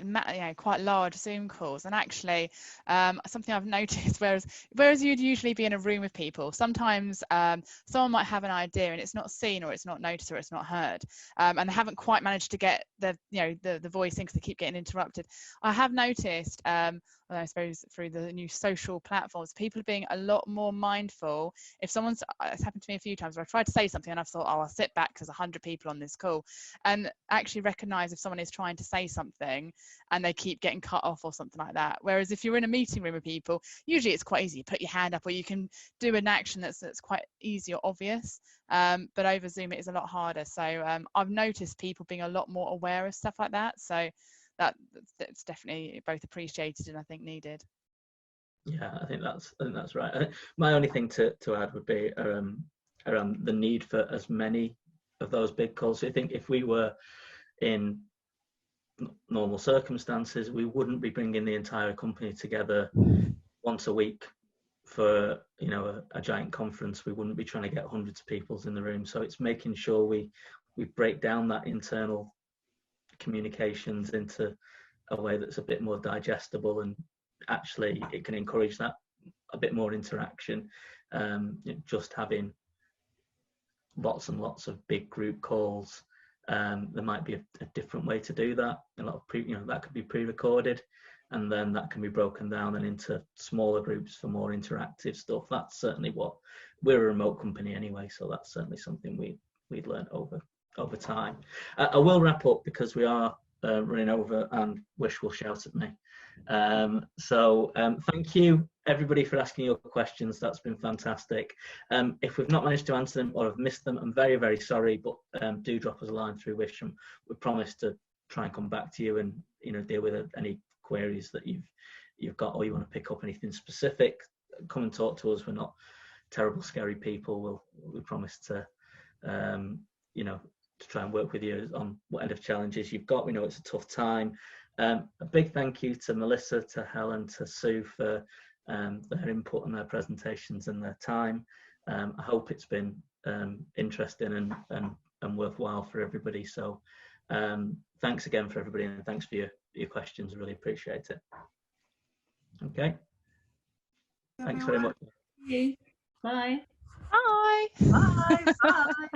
large Zoom calls, and actually something I've noticed, whereas you'd usually be in a room with people, sometimes someone might have an idea and it's not seen, or it's not noticed, or it's not heard, and they haven't quite managed to get the voice in because they keep getting interrupted. I have noticed, I suppose through the new social platforms, people are being a lot more mindful. If someone's, it's happened to me a few times where I tried to say something and I've thought, oh, I'll sit back because 100 people on this call, and actually recognize if someone is trying to say something and they keep getting cut off or something like that. Whereas if you're in a meeting room with people, usually it's quite easy. You put your hand up, or you can do an action that's quite easy or obvious. But over Zoom, it is a lot harder. So I've noticed people being a lot more aware of stuff like that. So that's definitely both appreciated and I think needed. Yeah, I think that's right. My only thing to add would be around the need for as many of those big calls. So I think if we were in normal circumstances, we wouldn't be bringing the entire company together once a week for, you know, a giant conference. We wouldn't be trying to get hundreds of people in the room. So it's making sure we break down that internal communications into a way that's a bit more digestible, and actually it can encourage that a bit more interaction. Just having lots and lots of big group calls, there might be a different way to do that. A lot of that could be pre-recorded, and then that can be broken down and into smaller groups for more interactive stuff. That's certainly what we're a remote company anyway, so that's certainly something we'd learned over time. I will wrap up because we are running over and Wish will shout at me. Thank you everybody for asking your questions. That's been fantastic. If we've not managed to answer them or have missed them, I'm very, very sorry, but do drop us a line through Wish, and we promise to try and come back to you and, you know, deal with any queries that you've got, or you want to pick up anything specific. Come and talk to us. We're not terrible, scary people. We promise to to try and work with you on whatever challenges you've got. We know it's a tough time. A big thank you to Melissa, to Helen, to Sue for their input and their presentations and their time. I hope it's been interesting and worthwhile for everybody. So thanks again for everybody, and thanks for your questions. I really appreciate it. Okay. Thanks very much. Bye. Bye. Bye. Bye.